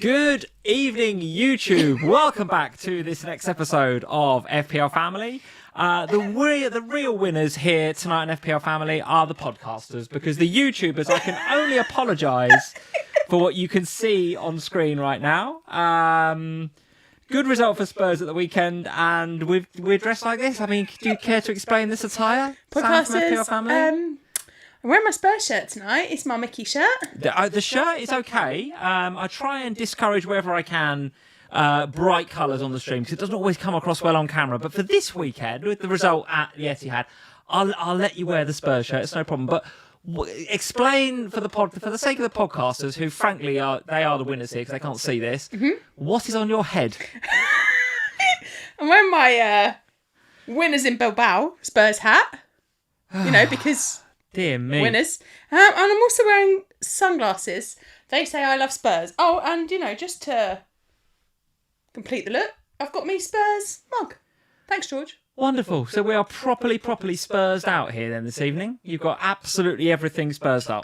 Good evening, YouTube. Welcome back to this next episode of FPL Family. The real winners here tonight in FPL Family are the podcasters, because the YouTubers, I can only apologise for what you can see on screen right now. Good result for Spurs at the weekend, and we're dressed like this. I mean, do you care to explain this attire? Podcasters, Sam from FPL Family? I'm wearing my Spurs shirt tonight. It's my Mickey shirt. The shirt is okay. I try and discourage wherever I can bright colours on the stream, because it doesn't always come across well on camera. But for this weekend, with the result at the Ethihad, I'll let you wear the Spurs shirt. It's no problem. But explain for the sake of the podcasters, who frankly they are the winners here because they can't see this. Mm-hmm. What is on your head? I'm wearing my winners in Bilbao Spurs hat. You know, because dear me, winners. And I'm also wearing sunglasses. They say I love Spurs. Oh, and you know, just to complete the look, I've got me Spurs mug. Thanks, George. Wonderful. So we are properly Spursed out here then this evening. You've got absolutely everything Spursed up.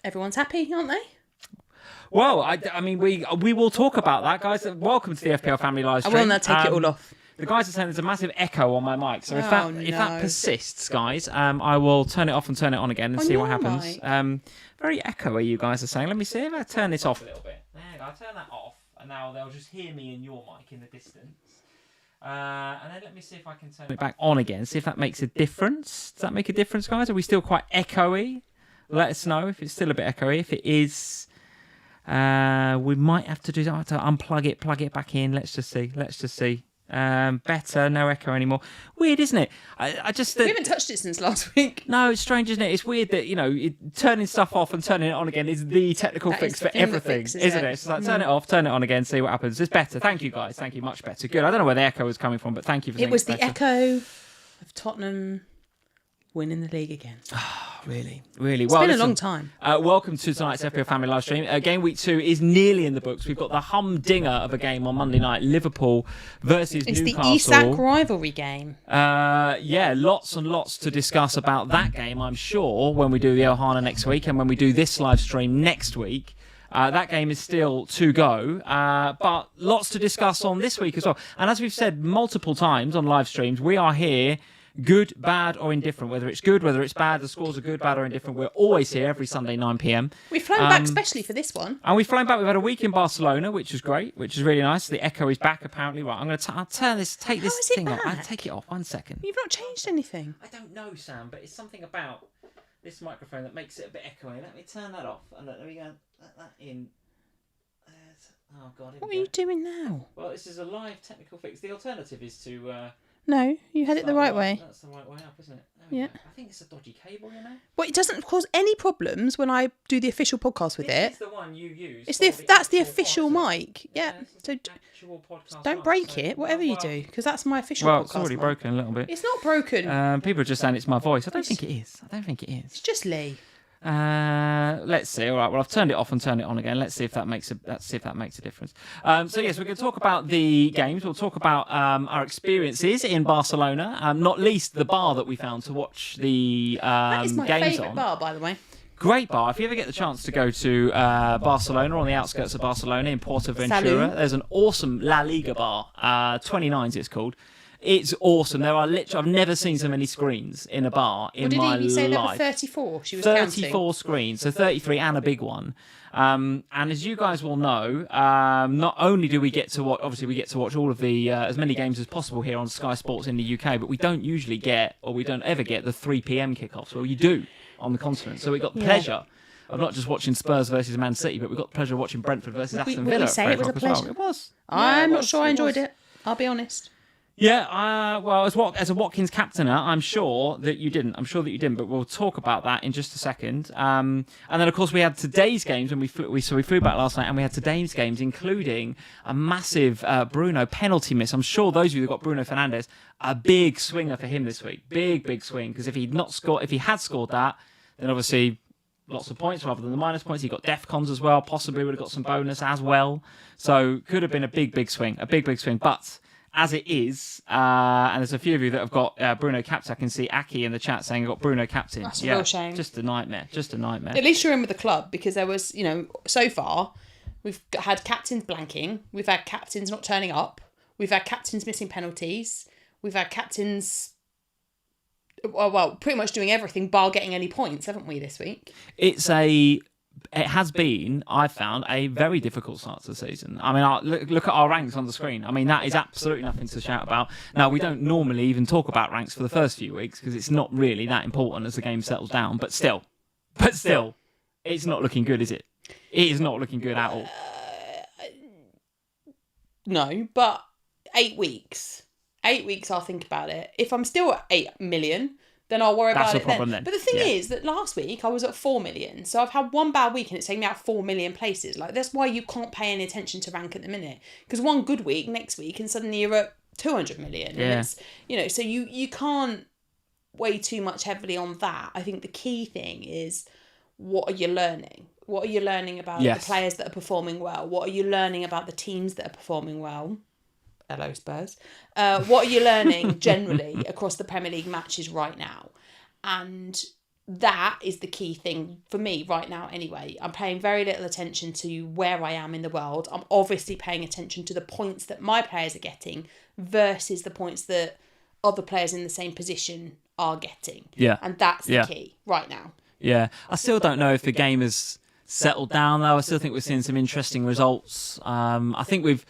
Everyone's happy, aren't they? Well, I mean, we will talk about that, guys. Welcome to the FPL Family live stream. I will now take it all off. The guys are saying there's a massive echo on my mic, so if that persists, guys, I will turn it off and turn it on again and see what happens. Very echoey, you guys are saying. Let me see if I turn this off a little bit. There you go. I turn that off, and now they'll just hear me and your mic in the distance. And then let me see if I can turn it back on again. See if that makes a difference. Does that make a difference, guys? Are we still quite echoey? Let us know if it's still a bit echoey. If it is, we might have to unplug it, plug it back in. Let's just see. Better, no echo anymore. Weird, isn't it? I just we haven't touched it since last week. No, it's strange, isn't it? It's weird that turning stuff off and turning it on again is the technical fix for everything, isn't it? It's like turn it off, turn it on again, see what happens. It's better. Thank you, guys. Thank you, much better. Good. I don't know where the echo was coming from, but thank you for saying it was the echo of Tottenham winning the league again. Really? It's been a long time. Welcome to tonight's FPL Family live stream. Game week 2 is nearly in the books. We've got the humdinger of a game on Monday night, Liverpool versus Newcastle. It's the Isak rivalry game. Lots and lots to discuss about that game, I'm sure, when we do the Ohana next week and when we do this live stream next week. That game is still to go, but lots to discuss on this week as well. And as we've said multiple times on live streams, we are here, good, bad, or indifferent. Whether it's good, whether it's bad, the scores are good, bad, or indifferent. We're always here every Sunday, 9 p.m. We've flown back especially for this one. And we've flown back. We've had a week in Barcelona, which is great, which is really nice. The echo is back, apparently. Right, I'm going to take this thing off. I'll take it off. 1 second. You've not changed anything. I don't know, Sam, but it's something about this microphone that makes it a bit echoey. Let me turn that off. And let me go let that in. Oh, God. What are you doing now? Well, this is a live technical fix. The alternative is to... No, you had it the right way. That's the right way up, isn't it? Yeah. I think it's a dodgy cable, you know. Well, it doesn't cause any problems when I do the official podcast with it. It's the one you use. That's the official mic. Yeah. So don't break it, whatever you do, because that's my official podcast. Well, it's already broken a little bit. It's not broken. People are just saying it's my voice. I don't think it is. It's just Lee. Let's see. All right. Well, I've turned it off and turned it on again. Let's see if that makes a difference. So yes, we're going to talk about the games. We'll talk about our experiences in Barcelona, not least the bar that we found to watch the that is my games favourite on. bar, by the way. Great bar. If you ever get the chance to go to Barcelona, on the outskirts of Barcelona in Portaventura, there's an awesome La Liga bar. 29s it's called. It's awesome. There are I've never seen so many screens in a bar in my life. Did you say there were 34? She was 34 counting. screens, so 33 and a big one. And as you guys will know, not only do we get to watch, obviously we get to watch all of the as many games as possible here on Sky Sports in the UK, but we don't usually get, or we don't ever get, the 3 p.m. kickoffs. Well, you do on the continent. So we got the pleasure of not just watching Spurs versus Man City, but we got the pleasure of watching Brentford versus Aston Villa. You say it was a pleasure. It was. I'm not sure I enjoyed it. I'll be honest. Yeah, well, as a Watkins captainer, I'm sure that you didn't. But we'll talk about that in just a second. And then, of course, we had today's games, and we flew back last night, and we had today's games, including a massive Bruno penalty miss. I'm sure those of you who got Bruno Fernandes, a big swinger for him this week, big swing, because if he had scored that, then obviously lots of points rather than the minus points. He got DEFCONs as well. Possibly would have got some bonus as well. So could have been a big swing, but. As it is, and there's a few of you that have got Bruno captain. I can see Aki in the chat saying I've got Bruno captain. That's a real shame. Just a nightmare. At least you're in with the club, because there was, so far, We've had captains blanking. We've had captains not turning up. We've had captains missing penalties. We've had captains, well, pretty much doing everything bar getting any points, haven't we, this week? It has been, I've found, a very difficult start to the season. I mean, look at our ranks on the screen. I mean, that is absolutely nothing to shout about. Now, we don't normally even talk about ranks for the first few weeks because it's not really that important as the game settles down. But still, it's not looking good, is it? It is not looking good at all. No, but 8 weeks. 8 weeks, I'll think about it. If I'm still at 8 million... then I'll worry about it then. But the thing is that last week I was at 4 million. So I've had one bad week and it's taken me out 4 million places. Like, that's why you can't pay any attention to rank at the minute. Because one good week next week and suddenly you're at 200 million. Yeah. And it's, so you can't weigh too much heavily on that. I think the key thing is, what are you learning? What are you learning about the players that are performing well? What are you learning about the teams that are performing well? Hello, Spurs. What are you learning generally across the Premier League matches right now? And that is the key thing for me right now anyway. I'm paying very little attention to where I am in the world. I'm obviously paying attention to the points that my players are getting versus the points that other players in the same position are getting. Yeah. And that's the key right now. Yeah. I still don't know if the game has settled down though. I still think we're seeing some interesting results. I think we've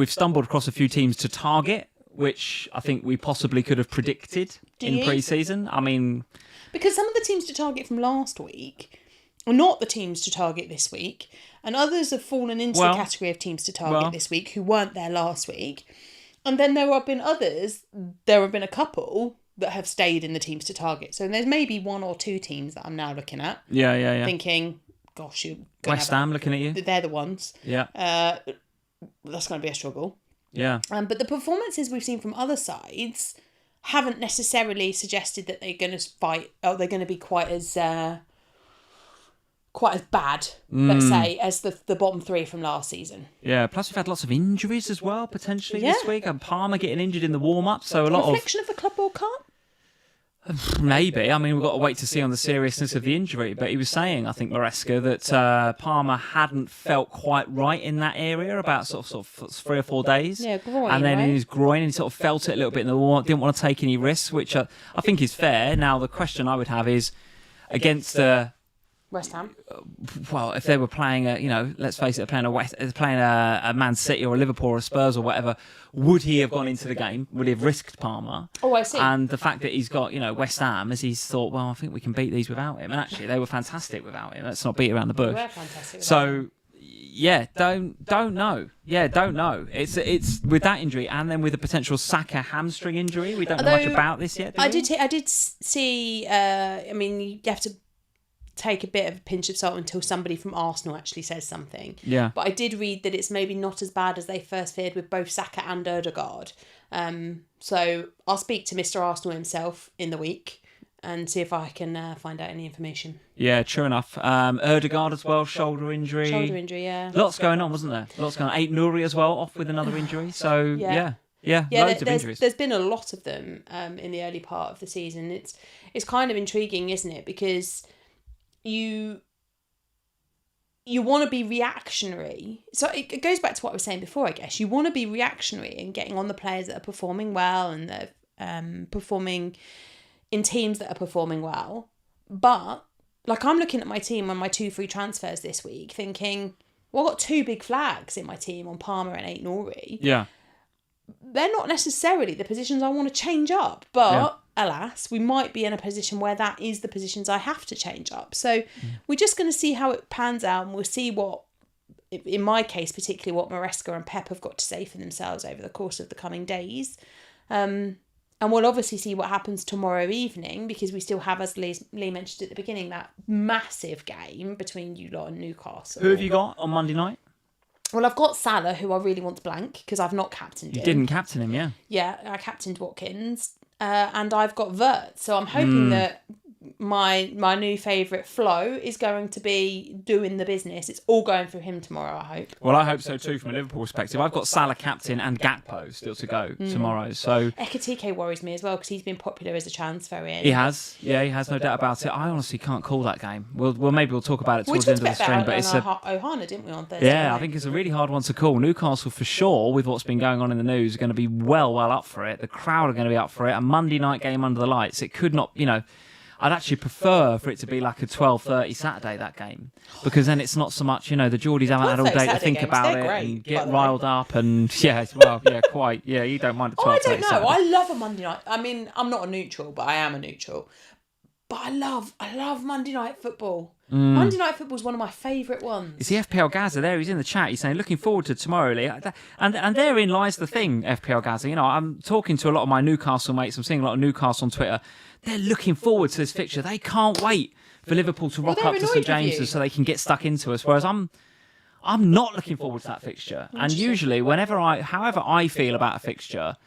stumbled across a few teams to target, which I think we possibly could have predicted in pre-season. I mean, because some of the teams to target from last week are not the teams to target this week, and others have fallen into the category of teams to target this week who weren't there last week. And then there have been a couple that have stayed in the teams to target. So there's maybe one or two teams that I'm now looking at. Yeah. Thinking, gosh, West Ham looking at you. They're the ones. Yeah. That's going to be a struggle. Yeah. But the performances we've seen from other sides haven't necessarily suggested that they're going to fight, or they're going to be quite as bad, let's say, as the bottom three from last season. Yeah. Plus, we've had lots of injuries as well potentially this week, and Palmer getting injured in the warm up. So a lot reflection of the Club World Cup. Maybe. I mean, we've got to wait to see on the seriousness of the injury. But he was saying, I think, Maresca, that Palmer hadn't felt quite right in that area about sort of 3 or 4 days. Yeah, groin. And then in his groin, he sort of felt it a little bit in the warm-up, didn't want to take any risks, which I think is fair. Now, the question I would have is, against West Ham. Well, if they were playing let's face it, playing a Man City or a Liverpool or a Spurs or whatever, would he have gone into the game? Would he have risked Palmer? Oh, I see. And the fact that he's got, West Ham, as he's thought, well, I think we can beat these without him. And actually, they were fantastic without him. Let's not beat around the bush. They were fantastic. So, yeah, don't know. Yeah, don't know. It's with that injury and then with the potential Saka hamstring injury. We don't know much about this yet. I did see. I mean, you have to take a bit of a pinch of salt until somebody from Arsenal actually says something. Yeah. But I did read that it's maybe not as bad as they first feared with both Saka and Ethihad. So I'll speak to Mr. Arsenal himself in the week and see if I can find out any information. Yeah, true enough. Ethihad as well, shoulder injury. Yeah. Lots going on, wasn't there? Lots going on. Aït-Nouri as well, off with another injury. So, yeah, loads of injuries. There's been a lot of them in the early part of the season. It's kind of intriguing, isn't it? Because you want to be reactionary. So it goes back to what I was saying before, I guess. You want to be reactionary and getting on the players that are performing well and that are performing in teams that are performing well. But, like, I'm looking at my team on my 2 free transfers this week thinking, well, I've got 2 big flags in my team on Palmer and Aït-Nouri. Yeah. They're not necessarily the positions I want to change up, but alas, we might be in a position where that is the positions I have to change up. So we're just going to see how it pans out, and we'll see what, in my case, particularly what Maresca and Pep have got to say for themselves over the course of the coming days. And we'll obviously see what happens tomorrow evening, because we still have, as Lee mentioned at the beginning, that massive game between you lot and Newcastle. Who have you got on Monday night? Well, I've got Salah, who I really want to blank, because I've not captained him. You didn't captain him, yeah. Yeah, I captained Watkins. And I've got Vert. So I'm hoping that my new favourite, Flo, is going to be doing the business. It's all going through him tomorrow, I hope. Well, I hope so too from a Liverpool perspective. I've got Salah captain and Gakpo still to go tomorrow. So Ekitike worries me as well because he's been popular as a transfer in. He has, no doubt about it. I honestly can't call that game. Maybe we'll talk about it towards the end of the stream. But it's Ohana, didn't we, on Thursday? Yeah, I think it's a really hard one to call. Newcastle, for sure, with what's been going on in the news, are going to be well up for it. The crowd are going to be up for it. A Monday night game under the lights. It could not, I'd actually prefer for it to be like a 12:30 Saturday, that game, because then it's not so much, the Geordies haven't had all day to think about it and get riled up and quite. Yeah, you don't mind a 12:30 I don't know. Saturday. I love a Monday night. I mean, I'm not a neutral, but I am a neutral. But I love Monday night football. Monday night football is one of my favourite ones. It's the FPL Gaza there. He's in the chat. He's saying, looking forward to tomorrow, Lee. And therein lies the thing, FPL Gaza. I'm talking to a lot of my Newcastle mates. I'm seeing a lot of Newcastle on Twitter. They're looking forward to this fixture. They can't wait for Liverpool to rock up to St James's so they can get stuck into us. Whereas I'm not looking forward to that fixture. And usually, however I feel about a fixture,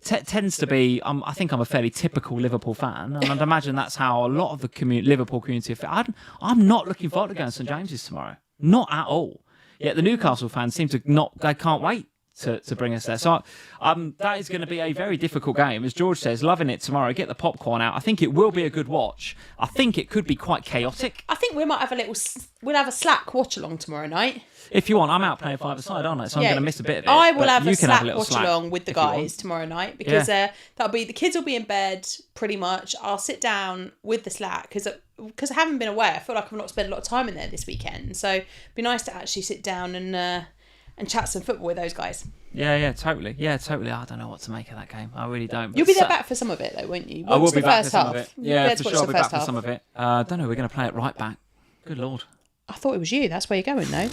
tends to be, I think I'm a fairly typical Liverpool fan, and I'd imagine that's how a lot of the Liverpool community feel. I'm not looking forward to going to St James's tomorrow. Not at all. Yet the Newcastle fans seem to they can't wait to bring us there. So that is going to be a very difficult game. As George says, loving it tomorrow. Get the popcorn out. I think it will be a good watch. I think it could be quite chaotic. I think we might have we'll have a Slack watch along tomorrow night. If you want, I'm out playing five-a-side, aren't I? So I'm going to miss a bit of it. I will have a Slack watch along with the guys tomorrow night because Yeah. that'll be the kids will be in bed pretty much. I'll sit down with the Slack because I haven't been away. I feel like I've not spent a lot of time in there this weekend. So it'd be nice to actually sit down and chat some football with those guys. Yeah, totally. Yeah, totally. I don't know what to make of that game. I really don't. You'll be there back for some of it, though, won't you? I will be back for some half. of it. Yeah, for sure. I'll be back for half. some of it. I don't know. We're going to play it right back. Good Lord. I thought it was you. That's where you're going, though.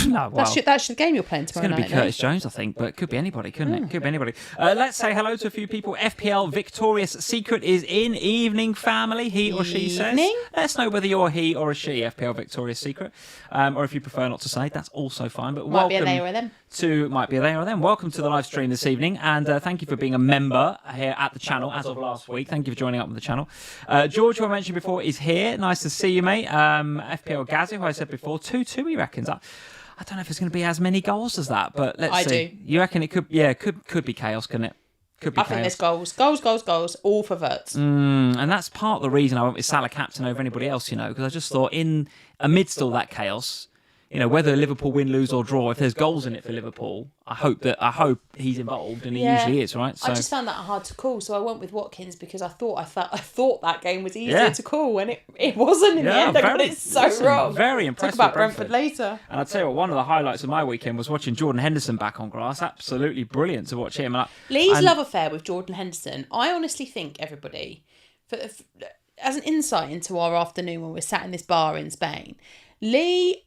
No, well, that's the game you're playing tomorrow night. It's going to be Curtis Jones, I think, but it could be anybody, couldn't it? Could be anybody. Let's say hello to a few people. FPL Victorious Secret is in. Evening, family, he or she says. Let us know whether you're a he or a she, FPL Victorious Secret. Or if you prefer not to say, that's also fine. But might be a they or a them. Might be a they or a them. Welcome to the live stream this evening, and thank you for being a member here at the channel as of last week. Thank you for joining up with the channel. George, who I mentioned before, is here. Nice to see you, mate. FPL Gazi, who I said before, 2-2, he reckons. I don't know if it's going to be as many goals as that, but let's see. I do. You reckon it could? Yeah, could be chaos, couldn't it? Could be chaos. I think there's goals, all for Verts. And that's part of the reason I went with Salah captain over anybody else, because I just thought amidst all that chaos, whether Liverpool win, lose or draw, if there's goals in it for Liverpool, I hope he's involved, and he usually is, right? So I just found that hard to call, so I went with Watkins because I thought that game was easier to call, and it wasn't in the end. I got it so wrong. Very impressive. Talk about Brentford later. And I'll tell you what, one of the highlights of my weekend was watching Jordan Henderson back on grass. Absolutely brilliant to watch him. Lee's love affair with Jordan Henderson. I honestly think everybody, as an insight into our afternoon when we're sat in this bar in Spain, Lee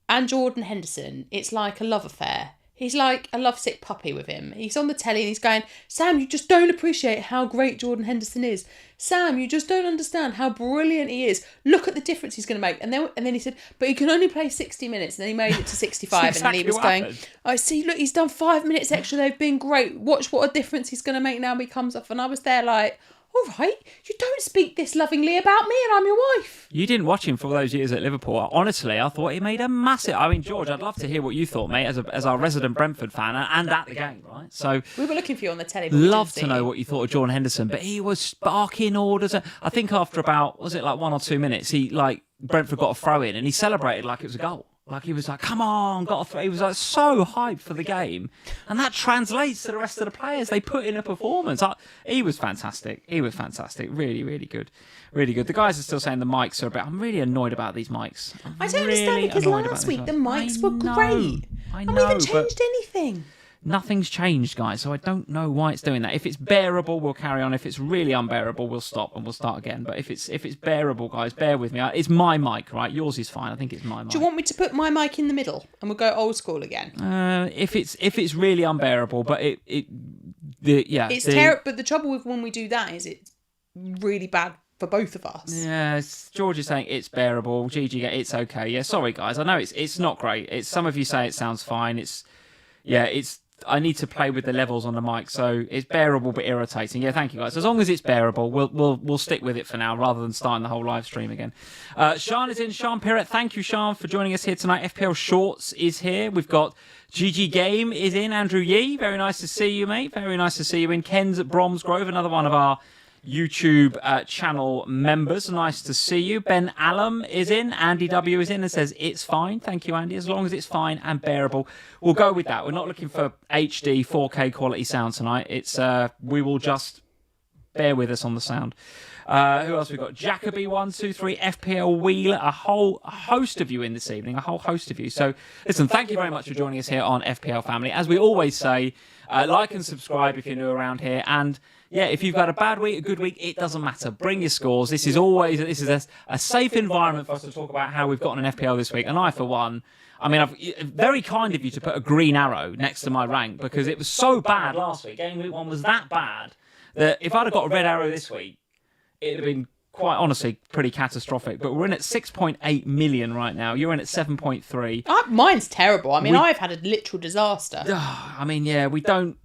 and Jordan Henderson, it's like a love affair. He's like a lovesick puppy with him. He's on the telly and he's going, Sam, you just don't appreciate how great Jordan Henderson is. Sam, you just don't understand how brilliant he is. Look at the difference he's going to make. And then he said, but he can only play 60 minutes. And then he made it to 65. And Lee was going, I see, look, he's done 5 minutes extra. They've been great. Watch what a difference he's going to make now he comes off. And I was there like, all right, you don't speak this lovingly about me and I'm your wife. You didn't watch him for all those years at Liverpool. Honestly, I thought he made a massive... I mean, George, I'd love to hear what you thought, mate, as our resident Brentford fan and at the game, right? So we were looking for you on the telly. Love to know what you thought of Jordan Henderson, but he was barking orders. I think after about, was it like 1 or 2 minutes, Brentford got a throw in and he celebrated like it was a goal. Like he was like, come on, got a throw. He was like so hyped for the game. And that translates to the rest of the players. They put in a performance. He was fantastic. Really, really good. Really good. The guys are still saying the mics are a bit... I'm really annoyed about these mics. I don't understand because last week the mics were great. I know, we haven't changed anything. Nothing's changed, guys, so I don't know why it's doing that. If it's bearable, we'll carry on. If it's really unbearable, we'll stop and we'll start again. But if it's bearable, guys, bear with me. It's my mic, right? Yours is fine. I think it's my mic. Do you want me to put my mic in the middle and we'll go old school again? If it's really unbearable, but it's terrible. But the trouble with when we do that is it's really bad for both of us. Yeah, George is saying it's bearable. Gigi, it's okay. Yeah, sorry guys. I know it's not great. Some of you say it sounds fine. It's to play with the levels on the mic, so it's bearable but irritating. Yeah, thank you guys. As long as it's bearable, we'll stick with it for now, rather than starting the whole live stream again. Sean is in. Sean Pirret, thank you, Sean, for joining us here tonight. FPL Shorts is here. We've got GG Game is in. Andrew Yee, very nice to see you, mate. Very nice to see you in. Ken's at Bromsgrove, another one of our YouTube channel members. Nice to see you. Ben Allam is in. Andy W is in and says it's fine. Thank you, Andy. As long as it's fine and bearable, we'll go with that. We're not looking for HD 4K quality sound tonight. It's we will just bear with us on the sound. Who else we got? Jacoby123, FPL Wheeler, a whole host of you in this evening, a whole host of you. So listen, thank you very much for joining us here on FPL Family. As we always say, like and subscribe if you're new around here, and yeah, if you've got a bad week, a good week, it doesn't matter. Bring your scores. This is a safe environment for us to talk about how we've gotten an FPL this week. And I, for one, I mean, very kind of you to put a green arrow next to my rank, because it was so bad last week. Game week 1 was that bad that if I'd have got a red arrow this week, it'd have been quite honestly pretty catastrophic. But we're in at 6.8 million right now. You're in at 7.3. Mine's terrible. I mean, I've had a literal disaster. I mean, yeah, we don't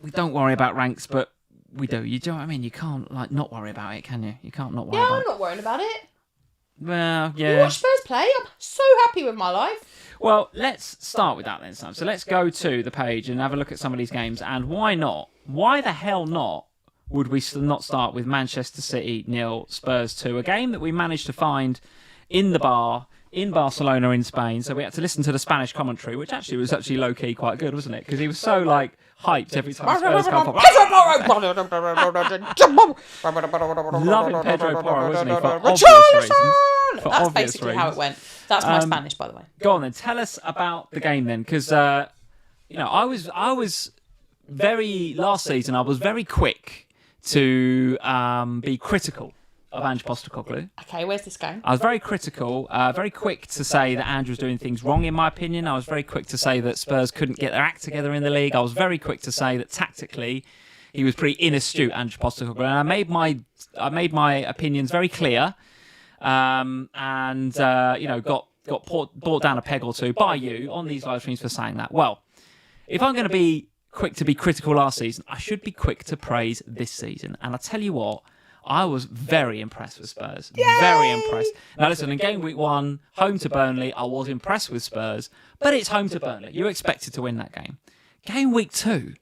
worry about ranks, but we do. You do. I mean, you can't not worry about it, can you? You can't not worry about it. Yeah, I'm not worrying about it. Well, yeah. You watch Spurs play. I'm so happy with my life. Well, let's start with that then, Sam. So let's go to the page and have a look at some of these games. And why not? Why the hell not? Would we not start with Manchester City 0, Spurs 2, a game that we managed to find in the bar in Barcelona in Spain. So we had to listen to the Spanish commentary, which actually was low-key quite good, wasn't it? Because he was so hyped every time Spurs come up. Loving Pedro Porro, wasn't he? For obvious reasons. That's basically how it went. That's my Spanish, by the way. Go on then. Tell us about the game then, because I was last season. I was very quick to be critical of Ange Postecoglou. Okay, where's this going? I was very critical, very quick to say that Ange was doing things wrong, in my opinion. I was very quick to say that Spurs couldn't get their act together in the league. I was very quick to say that tactically he was pretty inastute, Ange Postecoglou. And I made my opinions very clear, and got brought down a peg or two by you on these live streams for saying that. Well, if I'm going to be quick to be critical last season, I should be quick to praise this season. And I tell you what, I was very impressed with Spurs. Yay! Very impressed. Now listen, in game week 1, home to Burnley, I was impressed with Spurs, but it's home to Burnley. You expected to win that game. Game week 2,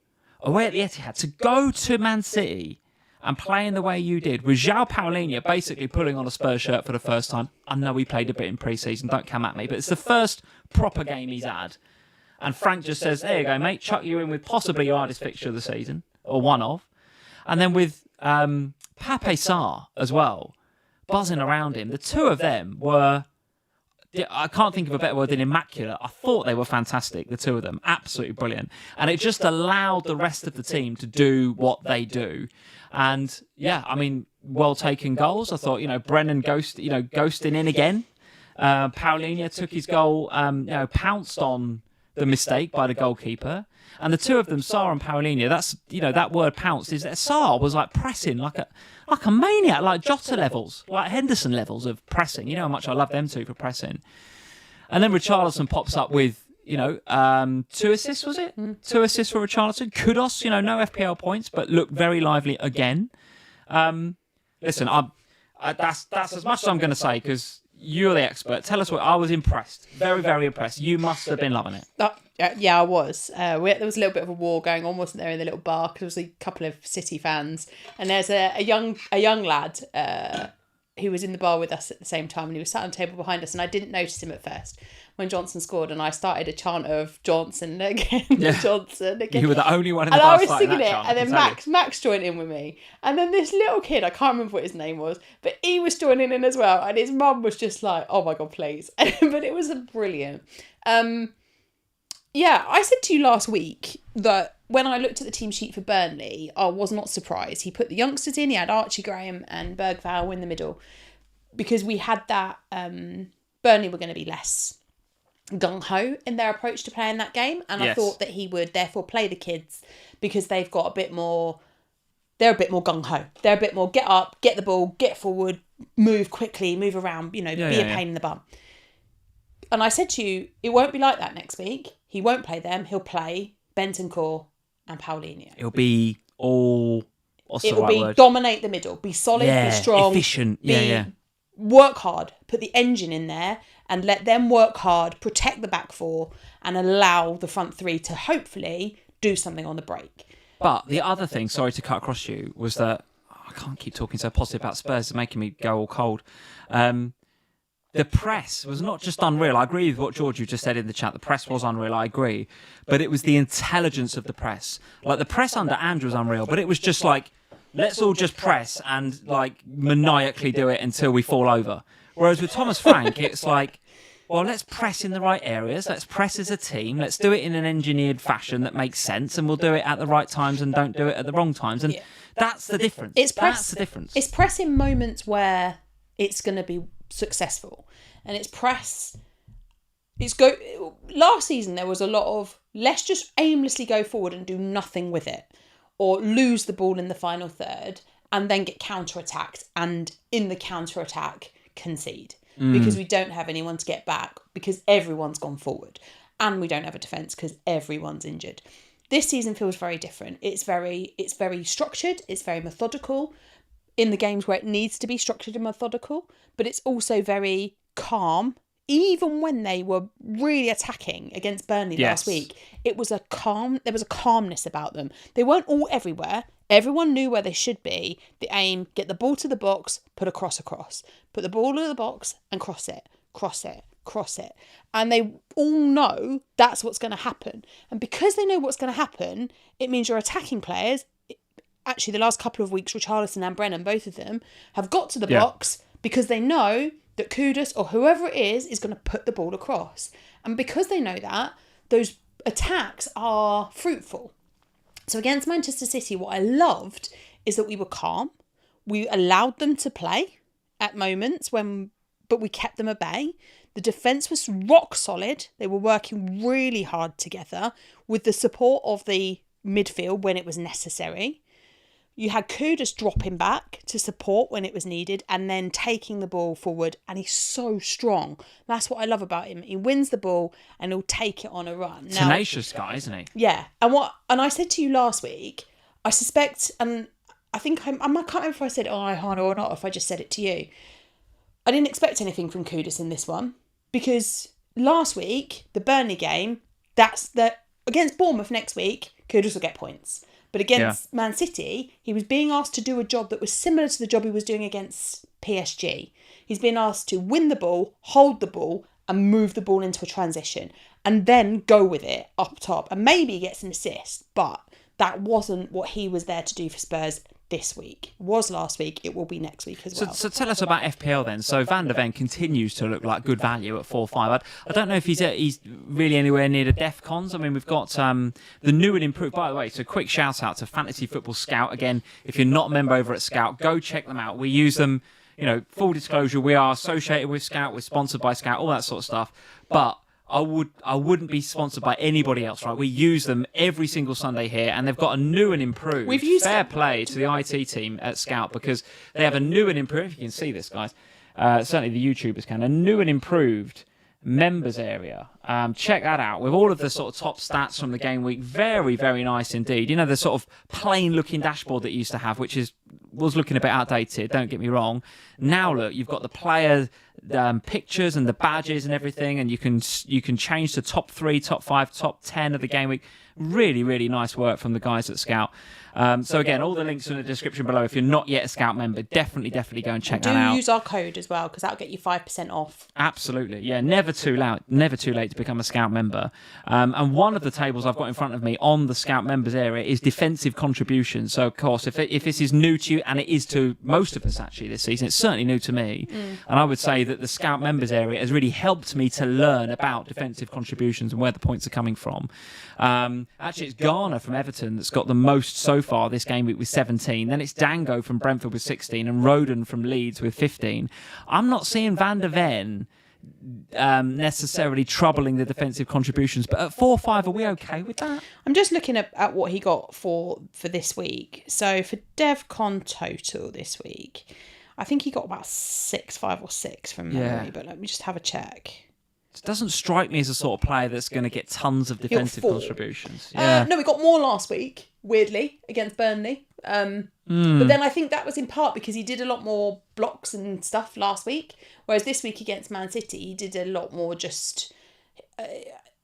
away at the Ethihad, to go to Man City and playing the way you did, with Joao Pedro basically pulling on a Spurs shirt for the first time. I know he played a bit in pre-season, don't come at me, but it's the first proper game he's had. And Frank just says, there you go, mate, chuck you in with possibly your hardest fixture of the season, or one of. And then with Pape Sarr as well, buzzing around him. The two of them were, I can't think of a better word than immaculate. I thought they were fantastic, the two of them. Absolutely brilliant. And it just allowed the rest of the team to do what they do. And yeah, I mean, well taken goals. I thought, Brennan ghosting in again. Paulinho took his goal, pounced on the mistake by the goalkeeper. And the two of them, Sarr and Paulinho, that's, that word pounced, is that Sarr was pressing like a maniac, like Jota levels, like Henderson levels of pressing. You know how much I love them two for pressing. And then Richarlison pops up with, 2 assists, was it? 2 assists for Richarlison. Kudos, no FPL points, but looked very lively again. Listen, that's as much as I'm going to say, because you're the expert. Tell us what. I was impressed. Very, very impressed. You must have been loving it. Yeah, I was. There was a little bit of a war going on, wasn't there, in the little bar? Because there was a couple of City fans, and there's a young lad who was in the bar with us at the same time, and he was sat on the table behind us, and I didn't notice him at first when Johnson scored, and I started a chant of Johnson again, Johnson again. You were the only one in the bar. bar. And I was singing it, and then Max joined in with me, and then this little kid, I can't remember what his name was, but he was joining in as well, and his mum was just like, "Oh my god, please!" But it was brilliant. Yeah, I said to you last week that when I looked at the team sheet for Burnley, I was not surprised. He put the youngsters in. He had Archie Graham and Bergvall in the middle, because we had that Burnley were going to be less gung-ho in their approach to playing that game. And yes. I thought that he would therefore play the kids because they've got they're a bit more gung-ho. They're a bit more get up, get the ball, get forward, move quickly, move around, be a pain in the bum. And I said to you, it won't be like that next week. He won't play them. He'll play Bentancur and Paulinho. It'll be all... It will be dominate the middle, be solid, be strong, efficient, work hard, put the engine in there and let them work hard, protect the back four and allow the front three to hopefully do something on the break. But the other thing, sorry to cut across you, was that I can't keep talking so positive about Spurs, it's making me go all cold. The press was not just unreal. I agree with what George, you just said in the chat. The press was unreal, I agree. But it was the intelligence of the press. Like, the press under Andrew was unreal, but it was just like, let's all just press and, like, maniacally do it until we fall over. Whereas with Thomas Frank, it's like, well, let's press in the right areas. Let's press as a team. Let's do it in an engineered fashion that makes sense, and we'll do it at the right times and don't do it at the wrong times. And that's the difference. That's the difference. It's press in moments where it's going to be successful, and it's press. Last season there was a lot of let's just aimlessly go forward and do nothing with it, or lose the ball in the final third and then get counter-attacked, and in the counter-attack concede because we don't have anyone to get back because everyone's gone forward, and we don't have a defence because everyone's injured. This season feels very different. It's very structured. It's very methodical in the games where it needs to be structured and methodical, but it's also very calm. Even when they were really attacking against Burnley last week, there was a calmness about them. They weren't all everywhere. Everyone knew where they should be. The aim, get the ball to the box, put a cross across. Put the ball in the box and cross it. And they all know that's what's going to happen. And because they know what's going to happen, it means your attacking players, actually the last couple of weeks, Richarlison and Brennan, both of them, have got to the box because they know that Kudus or whoever it is going to put the ball across. And because they know that, those attacks are fruitful. So against Manchester City, what I loved is that we were calm. We allowed them to play at moments but we kept them at bay. The defence was rock solid. They were working really hard together with the support of the midfield when it was necessary. You had Kudus dropping back to support when it was needed and then taking the ball forward, and he's so strong. That's what I love about him. He wins the ball and he'll take it on a run. Now, tenacious guy, isn't he? Yeah. And I said to you last week, I suspect, and I think I can't remember if I said it on iHana or not, or if I just said it to you. I didn't expect anything from Kudus in this one because last week, the Burnley game, against Bournemouth next week, Kudus will get points. But against Man City, he was being asked to do a job that was similar to the job he was doing against PSG. He's been asked to win the ball, hold the ball, and move the ball into a transition, and then go with it up top. And maybe he gets an assist, but that wasn't what he was there to do for Spurs this week. It was last week, it will be next week as well. So tell us about FPL then. So Van der Ven continues to look like good value at 4.5. I don't know if he's really anywhere near the DEFCONs. I mean, we've got the new and improved, by the way, so quick shout out to Fantasy Football Scout. Again, if you're not a member over at Scout, go check them out. We use them, full disclosure, we are associated with Scout, we're sponsored by Scout, all that sort of stuff. But I wouldn't be sponsored by anybody else, right? We use them every single Sunday here, and they've got a new and improved. We've used fair play to the IT team at Scout because they have a new and improved. If you can see this, guys, certainly the YouTubers can. A new and improved members area. Check that out with all of the sort of top stats from the game week. Very, very nice indeed. The sort of plain looking dashboard that you used to have, which was looking a bit outdated, don't get me wrong. Now look, you've got the player pictures and the badges and everything, and you can change to top 3, top 5, top 10 of the game week. Really, really nice work from the guys at Scout. So again, all the links are in the description below. If you're not yet a Scout member, definitely go and check that out. Do use our code as well, because that'll get you 5% off. Absolutely, yeah. Never too late to become a Scout member. And one of the tables I've got in front of me on the Scout members area is defensive contributions. So of course, if this is new to you, and it is to most of us actually this season, it's certainly new to me. And I would say that the Scout members area has really helped me to learn about defensive contributions and where the points are coming from. Actually, it's Garner from Everton that's got the most so far this game week with 17. Then it's Dango from Brentford with 16 and Roden from Leeds with 15. I'm not seeing Van der Ven necessarily troubling the defensive contributions, but at 4.5, are we okay with that? I'm just looking at what he got for this week. So for DevCon total this week, I think he got about 5 or 6 from memory, but let me just have a check. It doesn't strike me as a sort of player that's going to get tons of defensive contributions. Yeah. No, we got more last week, weirdly, against Burnley. But then I think that was in part because he did a lot more blocks and stuff last week, whereas this week against Man City, he did a lot more just...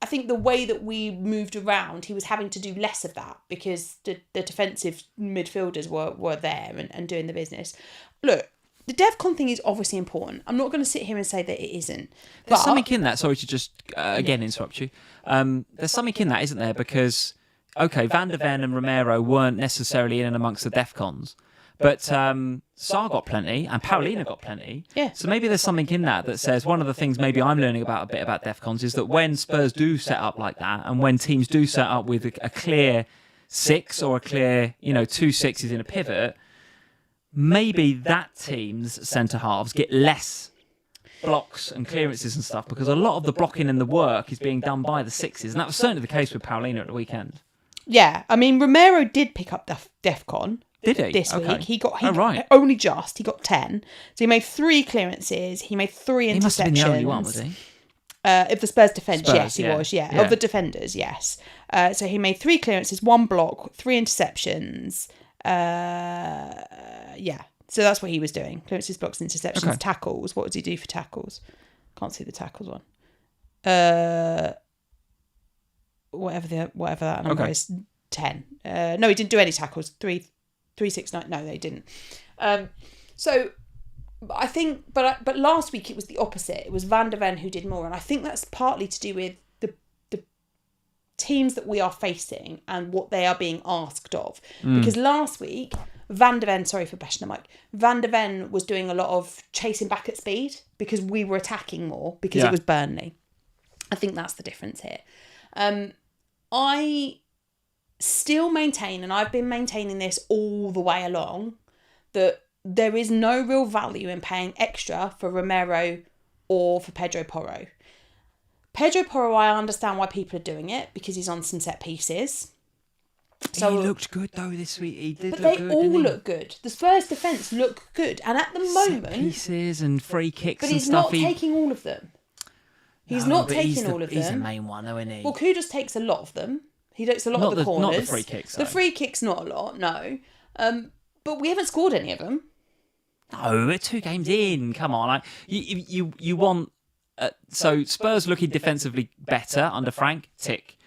I think the way that we moved around, he was having to do less of that because the defensive midfielders were there and doing the business. Look, the DevCon thing is obviously important. I'm not going to sit here and say that it isn't. There's something in that. Sorry to just again interrupt you. There's something in that, isn't there? Because, okay, Van der Ven and Romero weren't necessarily in and amongst the DEFCONs, but Sarr got plenty and Paulina got plenty. Yeah. So maybe there's something in that says one of the things maybe I'm learning a bit about DEFCONs is that when Spurs do set up like that and when teams do set up with a clear 6 or a clear, 2 6s in a pivot, maybe that team's centre-halves get less blocks and clearances and stuff because a lot of the blocking and the work is being done by the 6s. And that was certainly the case with Paulina at the weekend. Yeah, I mean, Romero did pick up DEFCON. Did he? This week. He got right. Only just. He got 10. So he made 3 clearances. He made 3 interceptions. He must have been the only one, was he? If the Spurs defence, yes, he yeah. was, yeah. Yeah. Of the defenders, yes. So he made 3 clearances, 1 block, 3 interceptions. Yeah. So that's what he was doing. Clearances, blocks, interceptions, Okay. tackles. What did he do for tackles? Can't see the tackles one. Whatever that number is, 10. No, he didn't do any tackles. 3, 6, 9. No, they didn't. So I think, but last week it was the opposite. It was Van der Ven who did more, and I think that's partly to do with the teams that we are facing and what they are being asked of. Because last week, Van der Ven, sorry for bashing the mic, Van der Ven was doing a lot of chasing back at speed because we were attacking more because it was Burnley. I think that's the difference here. I still maintain, and I've been maintaining this all the way along, that there is no real value in paying extra for Romero or for Pedro Porro. Pedro Porro, I understand why people are doing it because he's on some set pieces. So he looked good though this week. He did but look they good. all look good. The Spurs defence look good, and at the moment, set pieces and free kicks but and he's stuff. not taking all of them. He's not taking all of them. He's the main one, though, isn't he? Well, Kudus takes a lot of them. He takes a lot of the corners. Not the free kicks. The free kicks, not a lot, no. But we haven't scored any of them. No, we're 2 games in. Come on, like you want. So Spurs looking defensively better under Frank. Tick.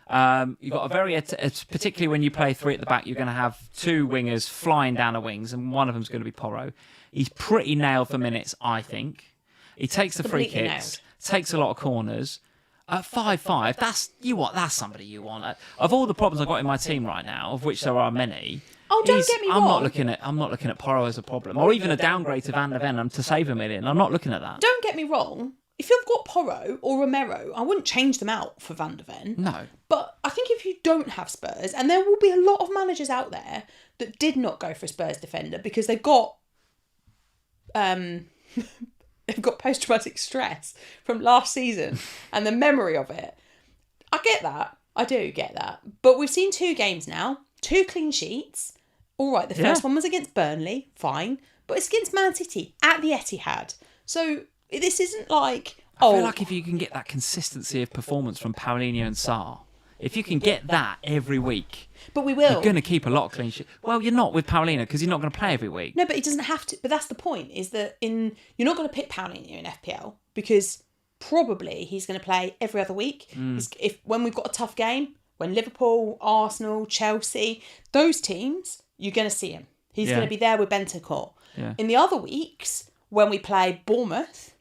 You've got a very particularly when you play 3 at the back, you're going to have 2 wingers flying down the wings, and one of them's going to be Porro. He's pretty nailed for minutes, I think. He takes the free kicks, takes a lot of corners. At 5-5, that's somebody you want. Of all the problems I've got in my team right now, of which there are many. Oh, don't get me wrong. I'm not looking at Porro as a problem, or even a downgrade to Van der Ven to save $1 million. I'm not looking at that. Don't get me wrong. If you've got Porro or Romero, I wouldn't change them out for Van der Ven. No. But I think if you don't have Spurs, and there will be a lot of managers out there that did not go for a Spurs defender because they've got they've got post-traumatic stress from last season and the memory of it. I get that. I do get that. But we've seen 2 games now, 2 clean sheets. All right, the first one was against Burnley, fine. But it's against Man City at the Etihad. So this isn't like... I feel like if you can get that consistency of performance from Paulinho and Sarr, if you can get that every week... But we will. You're going to keep a lot of clean sheets. Well, you're not with Paulinho because he's not going to play every week. No, but he doesn't have to. But that's the point, is that you're not going to pick Paulinho in FPL because probably he's going to play every other week. When we've got a tough game, when Liverpool, Arsenal, Chelsea, those teams, you're going to see him. He's going to be there with Bentancur. Yeah. In the other weeks, when we play Bournemouth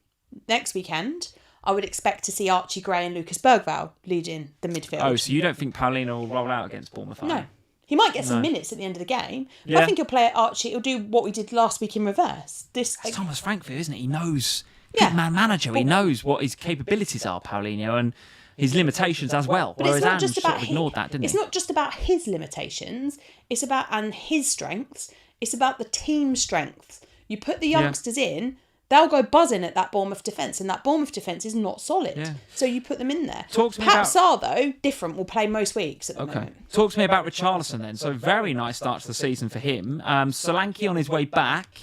next weekend, I would expect to see Archie Gray and Lucas Bergvall leading the midfield. Oh, so you don't think Paulinho will roll out against Bournemouth? No. He might get some minutes at the end of the game. But I think he'll play Archie. He'll do what we did last week in reverse. That's Thomas Frank, isn't it? He knows. Good man manager. He knows what his capabilities are, Paulinho, and his limitations as well. But whereas it's not Ange just about sort of ignored that, didn't It's he? not just about his limitations. It's about and his strengths. It's about the team's strengths. You put the youngsters in, they'll go buzzing at that Bournemouth defence, and that Bournemouth defence is not solid. Yeah. So you put them in there. Sarr, though, different, will play most weeks at the moment. Talk to me about Richarlison then. So very nice start to the season for him. Solanke on his way back.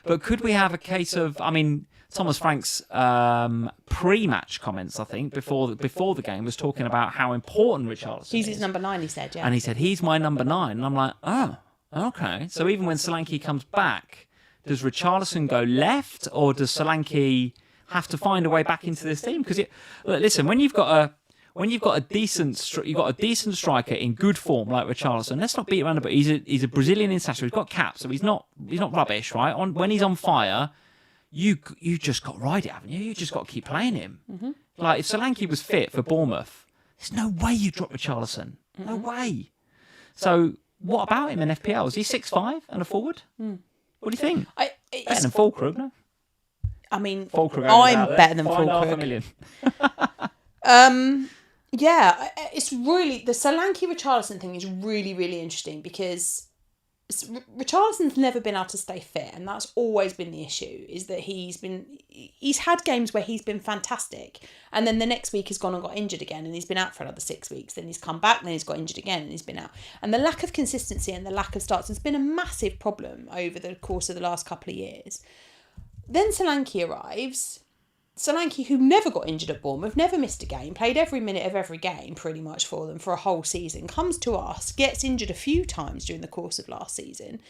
But could we have a case of, I mean, Thomas Frank's pre-match comments, I think, before the game was talking about how important Richarlison is. He's his number 9, he said, yeah. And he said, he's my number 9. And I'm like, oh, okay. So even when Solanke comes back, does Richarlison go left, or does Solanke have to find a way back into this team? Because listen, when you've got a decent striker in good form like Richarlison, let's not beat around the bush. He's a Brazilian international. He's got caps, so he's not rubbish, right? When he's on fire, you just got to ride it, haven't you? You just got to keep playing him. Mm-hmm. Like if Solanke was fit for Bournemouth, there's no way you drop Richarlison. Mm-hmm. No way. So what about him in FPL? Is he 6'5" and a forward? Mm. What do you think? Better than Fulkrug, no? I mean, I'm better than Fulkrug. Yeah, it's really, the Solanke Richarlison thing is really, really interesting because Richarlison's never been able to stay fit, and that's always been the issue, is that he's had games where he's been fantastic, and then the next week he's gone and got injured again, and he's been out for another 6 weeks, then he's come back, then he's got injured again, and he's been out. And the lack of consistency and the lack of starts has been a massive problem over the course of the last couple of years. Then Solanke arrives. Solanke, who never got injured at Bournemouth, never missed a game, played every minute of every game pretty much for them for a whole season, comes to us, gets injured a few times during the course of last season,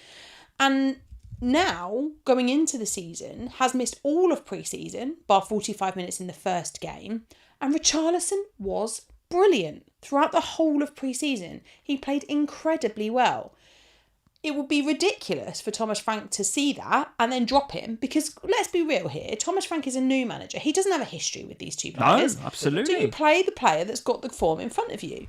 and now, going into the season, has missed all of pre-season, bar 45 minutes in the first game, and Richarlison was brilliant throughout the whole of pre-season. He played incredibly well. It would be ridiculous for Thomas Frank to see that and then drop him, because let's be real here, Thomas Frank is a new manager. He doesn't have a history with these two players. No, absolutely. Do you play the player that's got the form in front of you?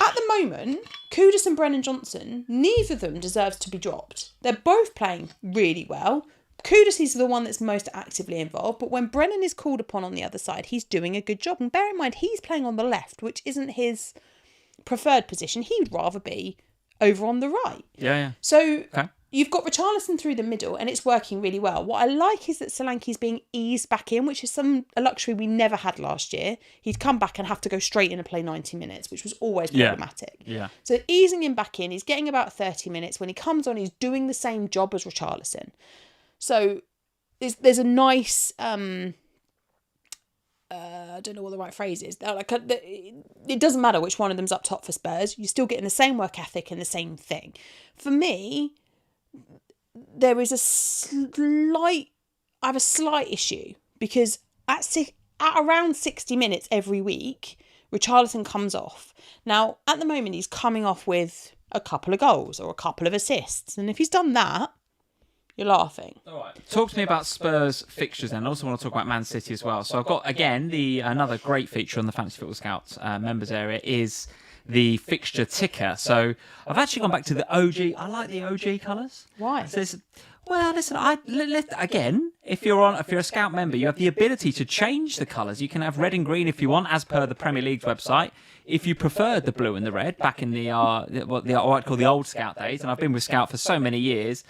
At the moment, Kudus and Brennan Johnson, neither of them deserves to be dropped. They're both playing really well. Kudus is the one that's most actively involved, but when Brennan is called upon on the other side, he's doing a good job. And bear in mind, he's playing on the left, which isn't his preferred position. He'd rather be over on the right. Yeah. So you've got Richarlison through the middle, and it's working really well. What I like is that Solanke's being eased back in, which is a luxury we never had last year. He'd come back and have to go straight in and play 90 minutes, which was always problematic. Yeah. So easing him back in, he's getting about 30 minutes. When he comes on, he's doing the same job as Richarlison. So there's a nice... I don't know what the right phrase is. It doesn't matter which one of them's up top for Spurs. You're still getting the same work ethic and the same thing. For me, there is I have a slight issue, because at around 60 minutes every week, Richarlison comes off. Now, at the moment, he's coming off with a couple of goals or a couple of assists. And if he's done that, you're laughing. All right. Talk to me about Spurs fixtures then. I also want to talk about Man City as well. So I've got, again, another great feature on the Fantasy Football Scouts members area is the fixture ticker. So I've actually gone back to the OG. I like the OG colours. Why? So well, listen, again, if you're a Scout member, you have the ability to change the colours. You can have red and green if you want, as per the Premier League's website. If you preferred the blue and the red back in what I'd call the old Scout days, and I've been with Scout for so many years,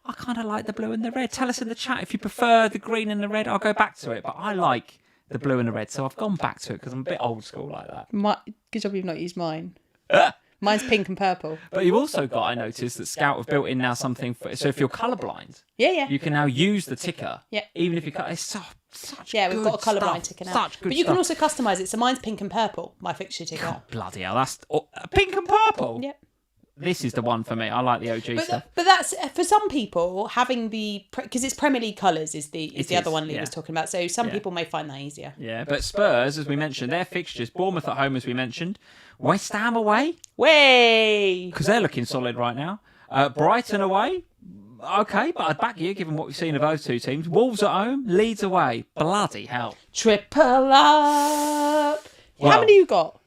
I kind of like the blue and the red. Tell us in the chat if you prefer the green and the red. I'll go back to it, but I like the blue and the red, so I've gone back to it because I'm a bit old school like that. Good job you've not used mine. Mine's pink and purple. But you've also got, I noticed, that Scout have built in now something so if you're colourblind, yeah, you can now use the ticker. Yeah. Even if you cut, it's such we've got a colourblind ticker now. Such good but you stuff. can also customise it. So mine's pink and purple. My fixture ticker. God, bloody hell, that's pink and purple. Yep. This is the one for me. I like the OG stuff. But that's, for some people, having because it's Premier League colours is the other one Lee was talking about. So some people may find that easier. Yeah, but Spurs, as we mentioned, their fixtures, Bournemouth at home, as we mentioned, West Ham away. Way! Because they're looking solid right now. Brighton away. Okay, but I'd back you, given what we've seen of those two teams. Wolves at home, Leeds away. Bloody hell. Triple up! How many you got?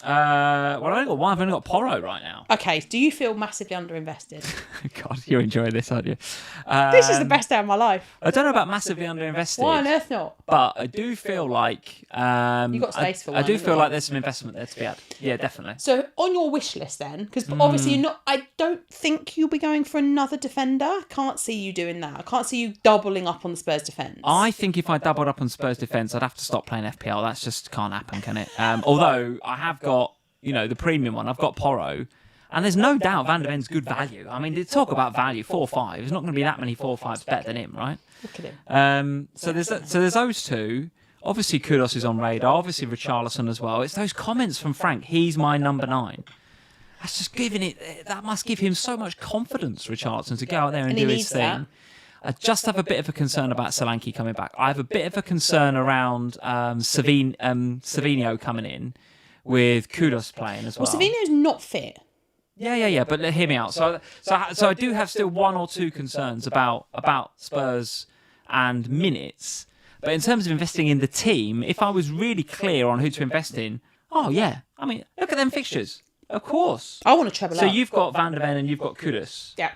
Well, I've only got one. I've only got Porro right now. Okay, do you feel massively underinvested? God, you're enjoying this, aren't you? This is the best day of my life. I don't know about massively underinvested. Why on earth not? But I do feel like... You've got space for one. I do feel like there's some investment there to be had. Yeah, definitely. So, on your wish list then, because obviously you're not... I don't think you'll be going for another defender. I can't see you doing that. I can't see you doubling up on the Spurs defence. I think if I doubled up on Spurs defence, I'd have to stop playing FPL. That's just can't happen, can it? Although I have got, the premium one. I've got Porro. And there's no doubt Van der Ven's good value. I mean, they talk about value, 4-5. There's not going to be that many 4-5s better than him, right? Look at him. So there's those two. Obviously, Kudus is on radar. Obviously, Richarlison as well. It's those comments from Frank. He's my number 9. That's just that must give him so much confidence, Richarlison, to go out there and do his thing. I just have a bit of a concern about Solanke coming back. I have a bit of a concern around Savinho coming in with Kudus playing as well. Well, Savinho's not fit. Yeah. But hear me out. So I do have still 1 or 2 concerns about Spurs and minutes. But in terms of investing in the team, if I was really clear on who to invest in, oh yeah. I mean, look at them fixtures. Of course. I want to treble up. So you've got Van der Ven and you've got Kudus. Yeah.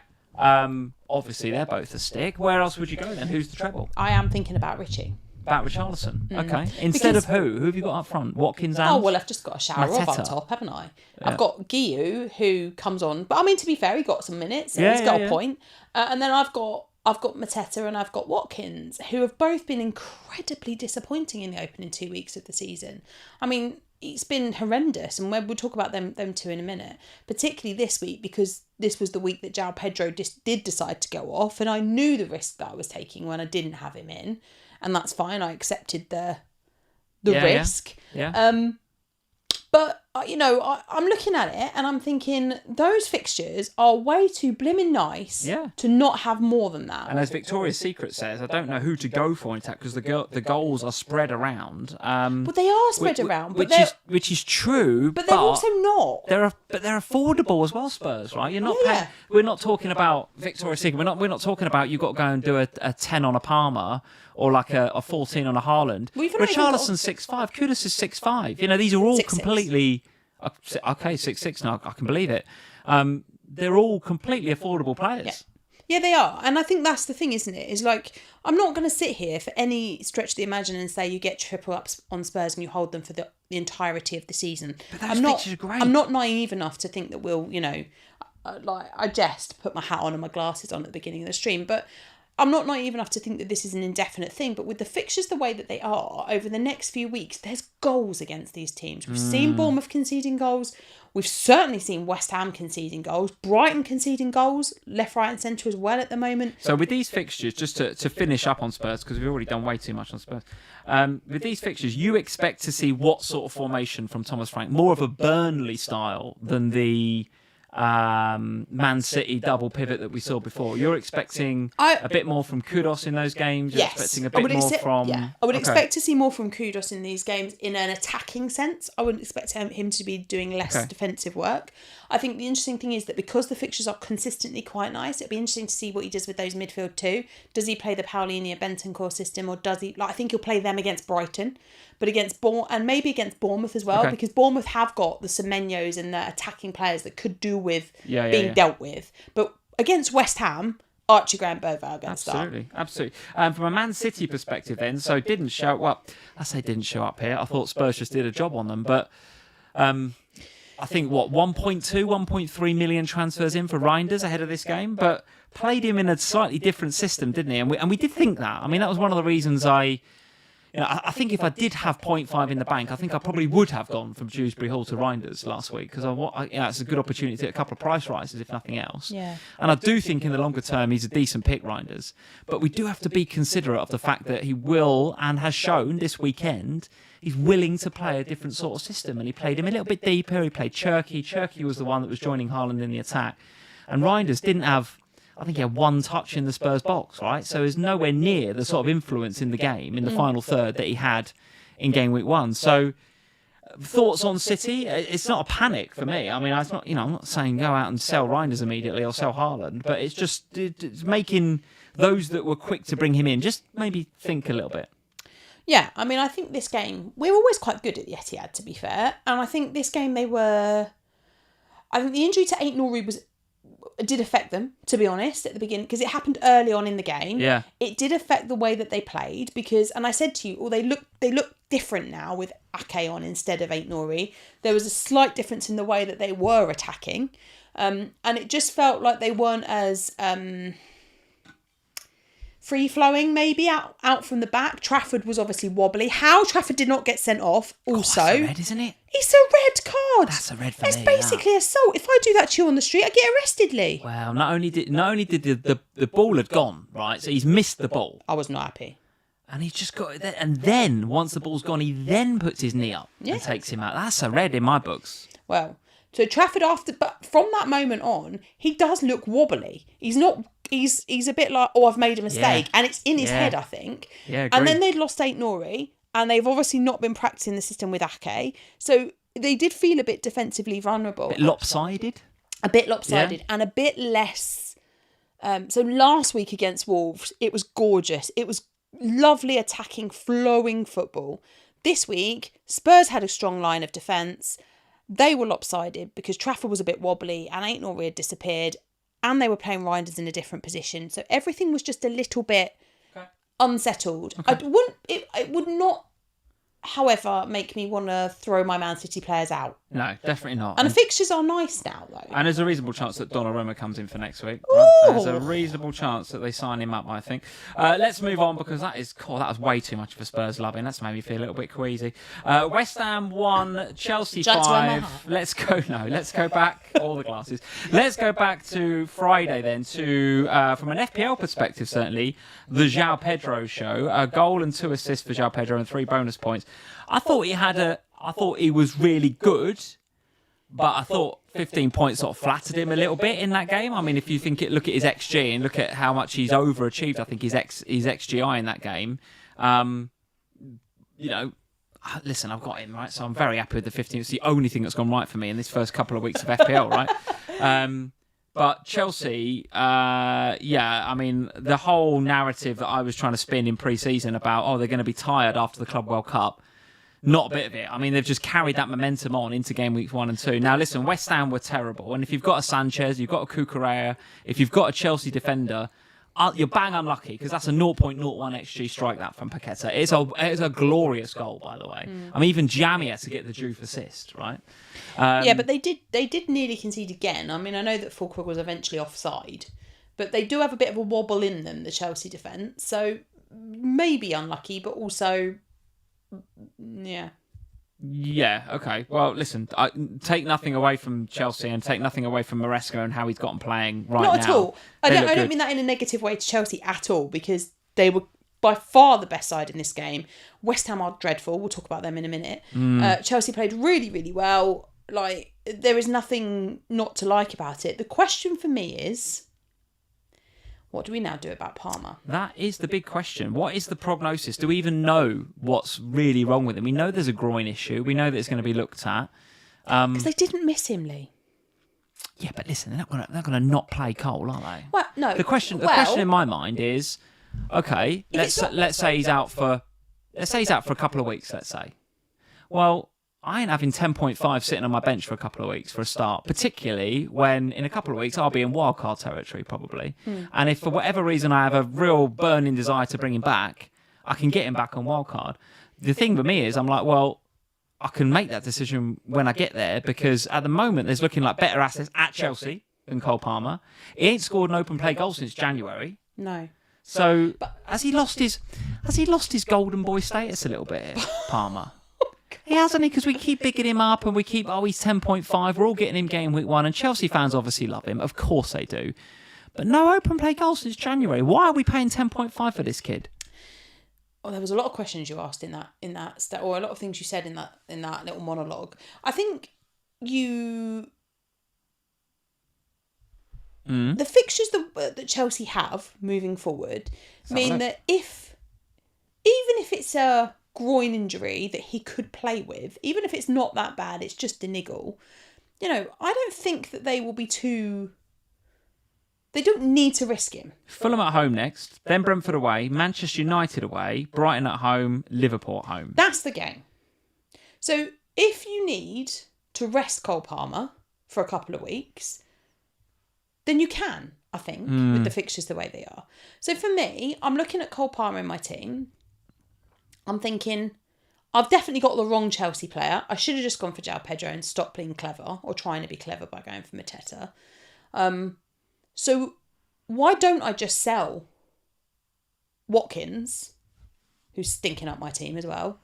Obviously, they're both a stick. Where else would you go then? Who's the treble? I am thinking about Richie. About Richarlison. Okay. Instead of who? Who have you got up front? Watkins and? Oh, well, I've just got a shower Mateta. up top, haven't I? Yeah. I've got Guiu, who comes on. But I mean, to be fair, he got some minutes. So he's got a point. And then I've got Mateta and I've got Watkins, who have both been incredibly disappointing in the opening 2 weeks of the season. I mean, it's been horrendous, and we'll talk about them two in a minute, particularly this week, because this was the week that Joao Pedro did decide to go off, and I knew the risk that I was taking when I didn't have him in, and that's fine. I accepted the risk. Yeah. But, I'm looking at it and I'm thinking those fixtures are way too blimmin' nice to not have more than that. And as Victoria's Secret says, I don't know who to go for in attack because the goals are spread around. But they are spread around. Which is true. But they're also not. They're affordable as well, Spurs, right? You're not paying, we're not talking about Victoria's Secret. We're not talking about you've got to go and do a 10 on a Palmer or like a 14 on a Haaland. Richarlison's 6'5", Kudus is 6'5". These are all 6'6". completely... Okay, 6'6" now, I can believe it. They're all completely affordable players. Yeah, they are. And I think that's the thing, isn't it? Is like, I'm not going to sit here for any stretch of the imagination and say you get triple ups on Spurs and you hold them for the entirety of the season. But those fixtures are great. I'm not naive enough to think that we'll, I jest put my hat on and my glasses on at the beginning of the stream, but I'm not naive enough to think that this is an indefinite thing. But with the fixtures the way that they are, over the next few weeks, there's goals against these teams. We've seen Bournemouth conceding goals. We've certainly seen West Ham conceding goals. Brighton conceding goals, left, right and centre as well at the moment. So with these fixtures, just to finish up on Spurs, because we've already done way too much on Spurs, with these fixtures, you expect to see what sort of formation from Thomas Frank? More of a Burnley style than the Man City double pivot that we saw before. You're expecting a bit more from Kudus in those games. You're expecting a bit more from... Yeah. I would expect to see more from Kudus in these games in an attacking sense. I wouldn't expect him to be doing less defensive work. I think the interesting thing is that because the fixtures are consistently quite nice, it'd be interesting to see what he does with those midfield too. Does he play the Paulinho Bentancur system, or does he... I think he'll play them against Brighton, but and maybe against Bournemouth as well, because Bournemouth have got the Semenyos and the attacking players that could do with being dealt with. But against West Ham, Archie Grant Boval going to start. Absolutely. From a Man City perspective then, so didn't show... Well, I say didn't show up here. I thought Spurs just did a job on them, but... I think, 1.2, 1.3 million transfers in for Reinders ahead of this game, but played him in a slightly different system, didn't he? And we did think that. I mean, that was one of the reasons I think if I did have 0.5 in the bank, I think I probably would have gone from Dewsbury Hall to Reinders last week, because it's a good opportunity to get a couple of price rises, if nothing else. Yeah. And I do think in the longer term he's a decent pick, Reinders. But we do have to be considerate of the fact that he will, and has shown this weekend, he's willing to play a different sort of system, and he played him a little bit deeper. He played Cherky. Cherky was the one that was joining Haaland in the attack. And Reinders didn't have... I think he had one touch in the Spurs box, right? So he's nowhere near the sort of influence in the game, in the final third, that he had in game week 1. So thoughts on City? It's not a panic for me. I mean, it's not, I'm not saying go out and sell Reinders immediately or sell Haaland, but it's just it's making those that were quick to bring him in just maybe think a little bit. Yeah, I mean, I think this game, we were always quite good at the Ethihad, to be fair. And I think this game I think the injury to Ait-Nouri did affect them, to be honest, at the beginning, because it happened early on in the game. Yeah. It did affect the way that they played, because, and I said to you, they look different now with Ake on instead of Ait-Nouri. There was a slight difference in the way that they were attacking. And it just felt like they weren't as free-flowing, maybe, out from the back. Trafford was obviously wobbly. How Trafford did not get sent off, also. That's a red, isn't it? It's a red card. That's a red for It's me. basically assault. If I do that to you on the street, I get arrested, Lee. Well, not only did the ball had gone, right? So he's missed the ball. I was not happy. And he's just got it there. And then, once the ball's gone, he then puts his knee up and takes him out. That's a red in my books. Well, so Trafford but from that moment on, he does look wobbly. He's not. He's a bit like, oh, I've made a mistake, and it's in his head, I think. Yeah, and then they'd lost Aït-Nouri, and they've obviously not been practicing the system with Ake, so they did feel a bit defensively vulnerable, a bit lopsided, and a bit less. So last week against Wolves, it was gorgeous. It was lovely attacking, flowing football. This week, Spurs had a strong line of defence. They were lopsided because Trafford was a bit wobbly and Aït-Nouri had disappeared, and they were playing Reinders in a different position. So everything was just a little bit unsettled. Okay. It would not, however, make me want to throw my Man City players out. No, definitely not. And the fixtures are nice now, though. And there's a reasonable chance that Donnarumma comes in for next week. Right? There's a reasonable chance that they sign him up, I think. Let's move on, because that was way too much for Spurs loving. That's made me feel a little bit queasy. West Ham 1, Chelsea 5. Let's go back. All the glasses. Let's go back to Friday then, to from an FPL perspective, certainly, the Joao Pedro show. A goal and 2 assists for Joao Pedro and 3 bonus points. I thought he was really good, but I thought 15 points sort of flattered him a little bit in that game. I mean, if you look at his XG and look at how much he's overachieved, I think his XGI in that game. Listen, I've got him, right? So I'm very happy with the 15. It's the only thing that's gone right for me in this first couple of weeks of FPL, right? But Chelsea, I mean, the whole narrative that I was trying to spin in pre-season about, they're going to be tired after the Club World Cup, not a bit of it. I mean, they've just carried that momentum on into game weeks 1 and 2. Now, listen, West Ham were terrible. And if you've got a Sanchez, you've got a Cucurella, if you've got a Chelsea defender, you're bang unlucky, because that's a 0.01 XG strike that from Paqueta. It's a glorious goal, by the way. I mean, even Jamie had to get the Juve assist, right? But they did nearly concede again. I mean, I know that Fulkrug was eventually offside, but they do have a bit of a wobble in them, the Chelsea defence. So maybe unlucky, but also, yeah. Yeah, okay. Well, listen, take nothing away from Chelsea and take nothing away from Maresca and how he's gotten playing right now. Not at all. I don't mean that in a negative way to Chelsea at all, because they were by far the best side in this game. West Ham are dreadful. We'll talk about them in a minute. Chelsea played really, really well. Like, there is nothing not to like about it. The question for me is, what do we now do about Palmer? That is the big question. What is the prognosis? Do we even know what's really wrong with him? We know there's a groin issue. We know that it's going to be looked at. Because they didn't miss him, Lee. Yeah, but listen, they're not going to not play Cole, are they? Well, no. The question in my mind is, okay, let's say he's out for a couple of weeks. Let's say, well, I ain't having 10.5 sitting on my bench for a couple of weeks for a start, particularly when in a couple of weeks I'll be in wildcard territory probably. And if for whatever reason I have a real burning desire to bring him back, I can get him back on wildcard. The thing for me is I'm like, well, I can make that decision when I get there, because at the moment there's looking like better assets at Chelsea than Cole Palmer. He ain't scored an open play goal since January. No. So has he lost his golden boy status a little bit, Palmer? He hasn't, because we keep bigging him up and we keep, he's 10.5. We're all getting him game week 1, and Chelsea fans obviously love him. Of course they do. But no open play goals since January. Why are we paying 10.5 for this kid? Well, there was a lot of questions you asked in that or a lot of things you said in that little monologue. I think the fixtures that Chelsea have moving forward mean that even if it's a groin injury that he could play with, even if it's not that bad, it's just a niggle, I don't think that they will be they don't need to risk him. Fulham at home next, then Brentford away, Manchester United away, Brighton at home, Liverpool at home. That's the game. So if you need to rest Cole Palmer for a couple of weeks, then you can, I think, with the fixtures the way they are. So for me, I'm looking at Cole Palmer in my team. I'm thinking, I've definitely got the wrong Chelsea player. I should have just gone for Joao Pedro and stopped being clever, or trying to be clever by going for Mateta. So why don't I just sell Watkins, who's stinking up my team as well,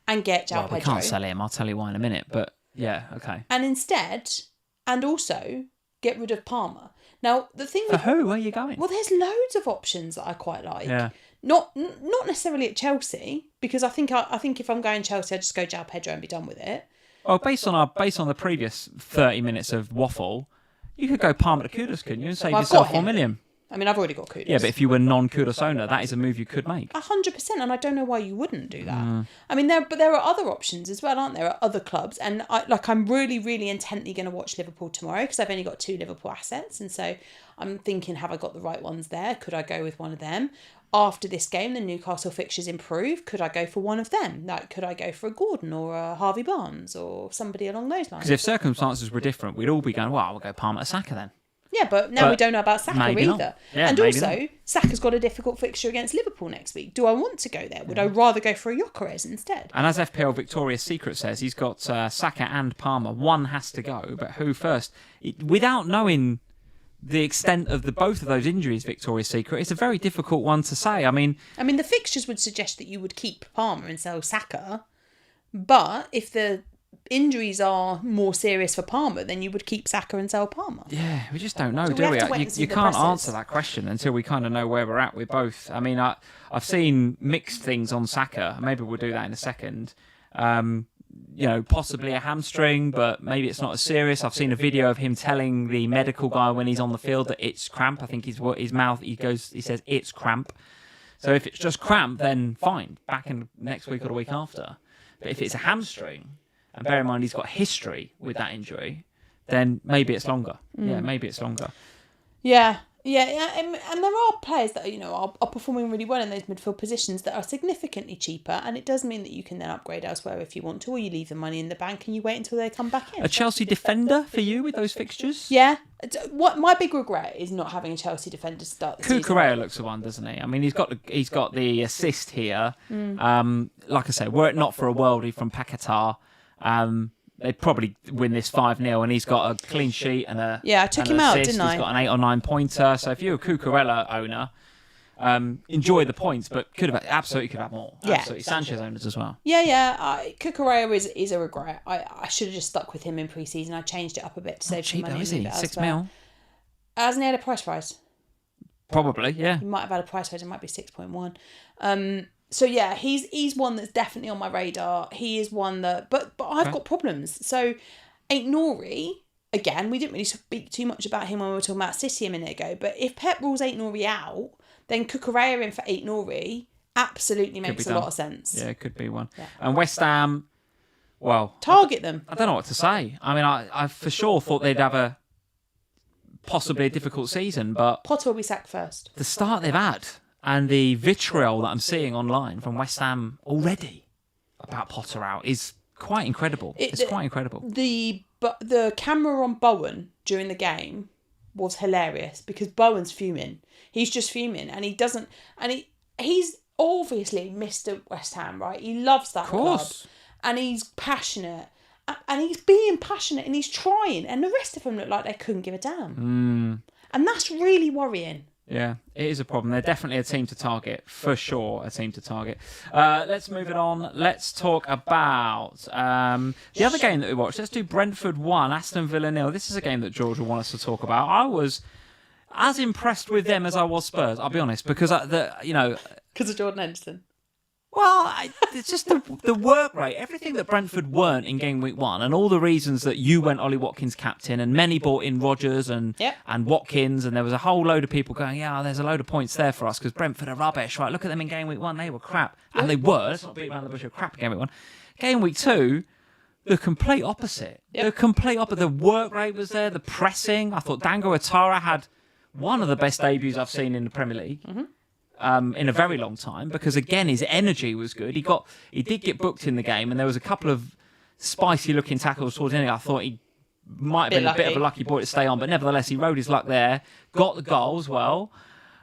and get Joao Pedro. We can't sell him. I'll tell you why in a minute. But yeah, okay. And also get rid of Palmer. Now the thing for who? Where are you going? Well, there's loads of options that I quite like. Yeah. Not necessarily at Chelsea, because I think if I'm going Chelsea, I just go Joao Pedro and be done with it. Well, based on the previous 30 minutes of waffle, you could go Palmer to Kudus, couldn't you, and save yourself 4 million? I mean, I've already got Kudus. Yeah, but if you were non-Kudus owner, that is a move you could make. 100%, and I don't know why you wouldn't do that. I mean, there are other options as well, aren't there? At other clubs, and I'm really, really intently going to watch Liverpool tomorrow because I've only got 2 Liverpool assets, and so I'm thinking, have I got the right ones there? Could I go with one of them? After this game, the Newcastle fixtures improve. Could I go for one of them? Like, could I go for a Gordon or a Harvey Barnes or somebody along those lines? Because if circumstances were different, we'd all be going, well, we'll go Palmer to Saka then. Yeah, but now we don't know about Saka either. Yeah, and also, Saka's got a difficult fixture against Liverpool next week. Do I want to go there? Would I rather go for a Gyökeres instead? And as FPL Victoria's Secret says, he's got Saka and Palmer. One has to go, but who first? Without knowing the extent of both of those injuries, Victoria's Secret, it's a very difficult one to say. I mean, the fixtures would suggest that you would keep Palmer and sell Saka, but if the injuries are more serious for Palmer, then you would keep Saka and sell Palmer. Yeah, we just don't know, do we? You can't answer that question until we kind of know where we're at with both. I mean, I've seen mixed things on Saka. Maybe we'll do that in a second. Possibly a hamstring, but maybe it's not as serious. I've seen a video of him telling the medical guy when he's on the field that it's cramp. I think his mouth, he says it's cramp. So if it's just cramp, then fine, back in next week or the week after. But if it's a hamstring, and bear in mind he's got history with that injury, then maybe it's longer. Yeah, maybe it's longer. Yeah. And there are players that are performing really well in those midfield positions that are significantly cheaper, and it does mean that you can then upgrade elsewhere if you want to, or you leave the money in the bank and you wait until they come back in. A Chelsea defender for you with those fixtures? Yeah. What my big regret is not having a Chelsea defender start the season. Cucurella looks the one, doesn't he? I mean, he's got the assist here. Like I say, were it not for a worldie from Paquetá, they'd probably win this 5-0, and he's got a clean sheet and a I took him out, didn't I? He's got an 8 or 9 pointer. So if you're a Cucurella owner, enjoy the points, but could have more. Yeah, absolutely. Sanchez owners as well. Cucurella is a regret. I should have just stuck with him in pre-season. I changed it up a bit to save some money. Though, is he? 6 mil. Hasn't he had a price rise? Probably, yeah. He might have had a price rise. It might be 6.1. So yeah, he's one that's definitely on my radar. He is one that, but I've got problems. So, Ain't Nori, again, we didn't really speak too much about him when we were talking about City a minute ago. But if Pep rules Ain't Nori out, then Cucurella in for Ain't Nori absolutely makes a lot of sense. Yeah, it could be one. Yeah. And West Ham, well, target them. I don't know what to say. I mean, I for sure thought they'd have possibly a difficult season, but Potter will be sacked first. The start they've had. And the vitriol that I'm seeing online from West Ham already about Potter out is quite incredible. It's quite incredible. The camera on Bowen during the game was hilarious because Bowen's fuming. He's just fuming, and he doesn't. And he's obviously Mr. West Ham, right? He loves that club, and he's passionate, and he's being passionate, and he's trying, and the rest of them look like they couldn't give a damn. And that's really worrying. Yeah, it is a problem. They're definitely a team to target, for sure, a team to target. Let's move it on. Let's talk about the other game that we watched. Let's do Brentford 1, Aston Villa 0. This is a game that George will want us to talk about. I was as impressed with them as I was Spurs, I'll be honest, because, because of Jordan Henderson. Well, it's just the work rate. Everything that Brentford weren't in game week 1, and all the reasons that you went Ollie Watkins captain, and many bought in Rodgers and Watkins, and there was a whole load of people going, there's a load of points there for us because Brentford are rubbish, right? Look at them in game week 1, they were crap. And they were. Let's not beat around the bush, crap in game week 1. Game week 2, the complete opposite. The complete opposite. The work rate was there, the pressing. I thought Dango Ouattara had one of the best debuts I've seen in the Premier League. In a very long time, because again his energy was good. He did get booked in the game, and there was a couple of spicy looking tackles towards the end. I thought he might have been a bit of a lucky boy to stay on, but nevertheless he rode his luck there, got the goal as well.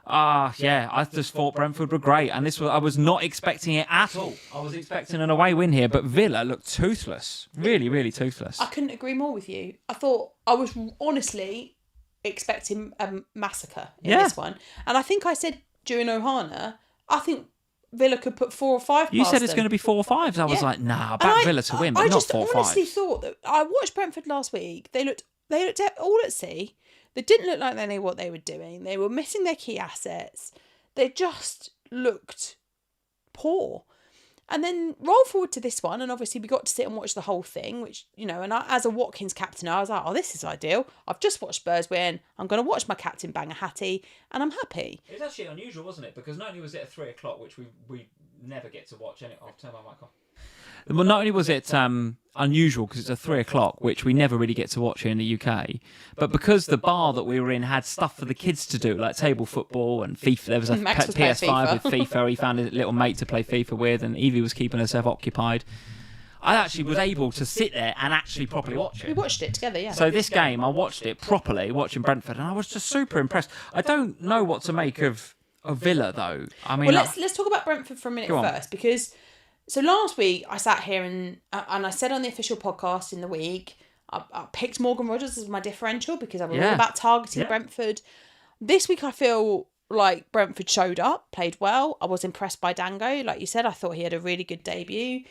I just thought Brentford were great, and I was not expecting it at all. I was expecting an away win here, but Villa looked toothless, really, really toothless. I couldn't agree more with you. I was honestly expecting a massacre in this one, and I think I said during Ohana, I think Villa could put 4 or 5 You past said it's them. going to be 4 or 5s. I was like, nah, I back Villa to win, but not 4 or 5s. I honestly thought that... I watched Brentford last week. They looked all at sea. They didn't look like they knew what they were doing. They were missing their key assets. They just looked poor. And then roll forward to this one, and obviously we got to sit and watch the whole thing, which, you know, and as a Watkins captain, I was like, oh, this is ideal. I've just watched Spurs win. I'm going to watch my captain bang a hattie, and I'm happy. It was actually unusual, wasn't it? Because not only was it at 3 o'clock, which we never get to watch. I'll turn my mic off. Well, not only was it unusual because it's at 3 o'clock, which we never really get to watch here in the UK, but because the bar that we were in had stuff for the kids to do, like table football and FIFA. There was a PS5 with FIFA. He found a little mate to play FIFA with, and Evie was keeping herself occupied. I actually was able to sit there and actually properly watch it. We watched it together, yeah. So this game, I watched it properly, watching Brentford, and I was just super impressed. I don't know what to make of Villa, though. I mean, well, let's talk about Brentford for a minute first, because... So last week I sat here and I said on the official podcast in the week, I picked Morgan Rogers as my differential because I was all about targeting Brentford. This week I feel like Brentford showed up, played well. I was impressed by Dango. Like you said, I thought he had a really good debut.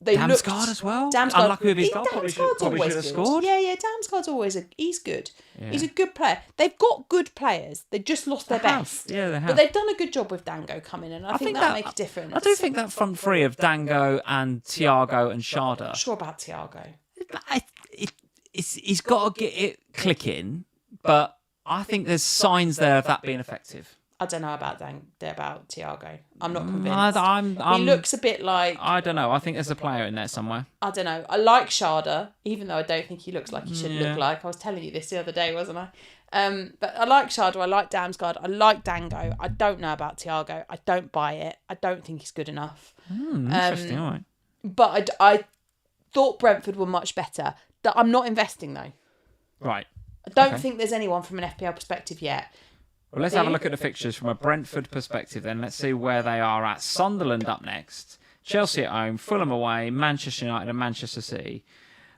Damsgaard as well. Damsgaard, unlucky with his goal. Probably should have scored. Yeah. Damsgaard's always he's good. Yeah. He's a good player. They've got good players. They just lost their best. Yeah, they have. But they've done a good job with Dango coming in. I think that'll make a difference. I do think that front three of Dango and Thiago and Sharda. I'm not sure about Thiago. He's got to get it clicking, but I think there's signs there of that being effective. I don't know about Thiago. I'm not convinced. He looks a bit like... I don't know. I think there's a player in there somewhere. I don't know. I like Sharda, even though I don't think he looks like he should look like. I was telling you this the other day, wasn't I? But I like Sharda. I like Damsgaard. I like Dango. I don't know about Thiago. I don't buy it. I don't think he's good enough. Interesting, all right. But I thought Brentford were much better. I'm not investing, though. Right. I don't think there's anyone from an FPL perspective yet. Well, let's have a look at the fixtures from a Brentford perspective then. Let's see where they are at. Sunderland up next. Chelsea at home, Fulham away, Manchester United and Manchester City.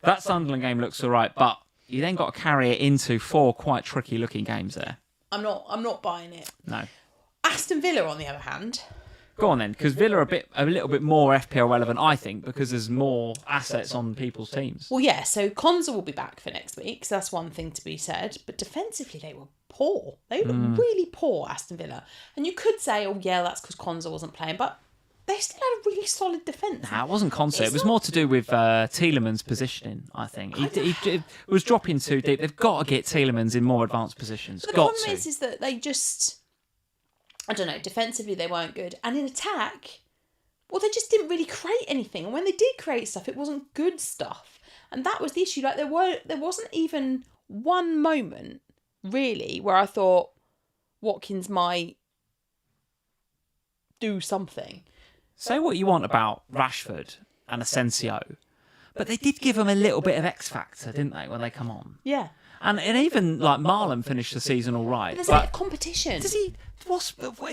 That Sunderland game looks all right, but you then got to carry it into 4 quite tricky-looking games there. I'm not buying it. No. Aston Villa, on the other hand. Go on then, because Villa are a little bit more FPL relevant, I think, because there's more assets on people's teams. Well, yeah, so Konza will be back for next week, so that's one thing to be said. But defensively, they were poor. They were really poor, Aston Villa. And you could say, oh, yeah, that's because Konza wasn't playing, but they still had a really solid defence. Nah, it wasn't Konza. It was more to do with Tielemans' positioning, I think. He was dropping too deep. They've got to get Tielemans in more advanced positions. But the problem is that they just... I don't know, defensively they weren't good. And in attack, well, they just didn't really create anything. And when they did create stuff, it wasn't good stuff. And that was the issue. Like there wasn't even one moment, really, where I thought Watkins might do something. Say what you want about Rashford and Asensio, but they did give him a little bit of X factor, didn't they, when they come on? Yeah. And even like Marlon finished the season all right. But there's a competition. Has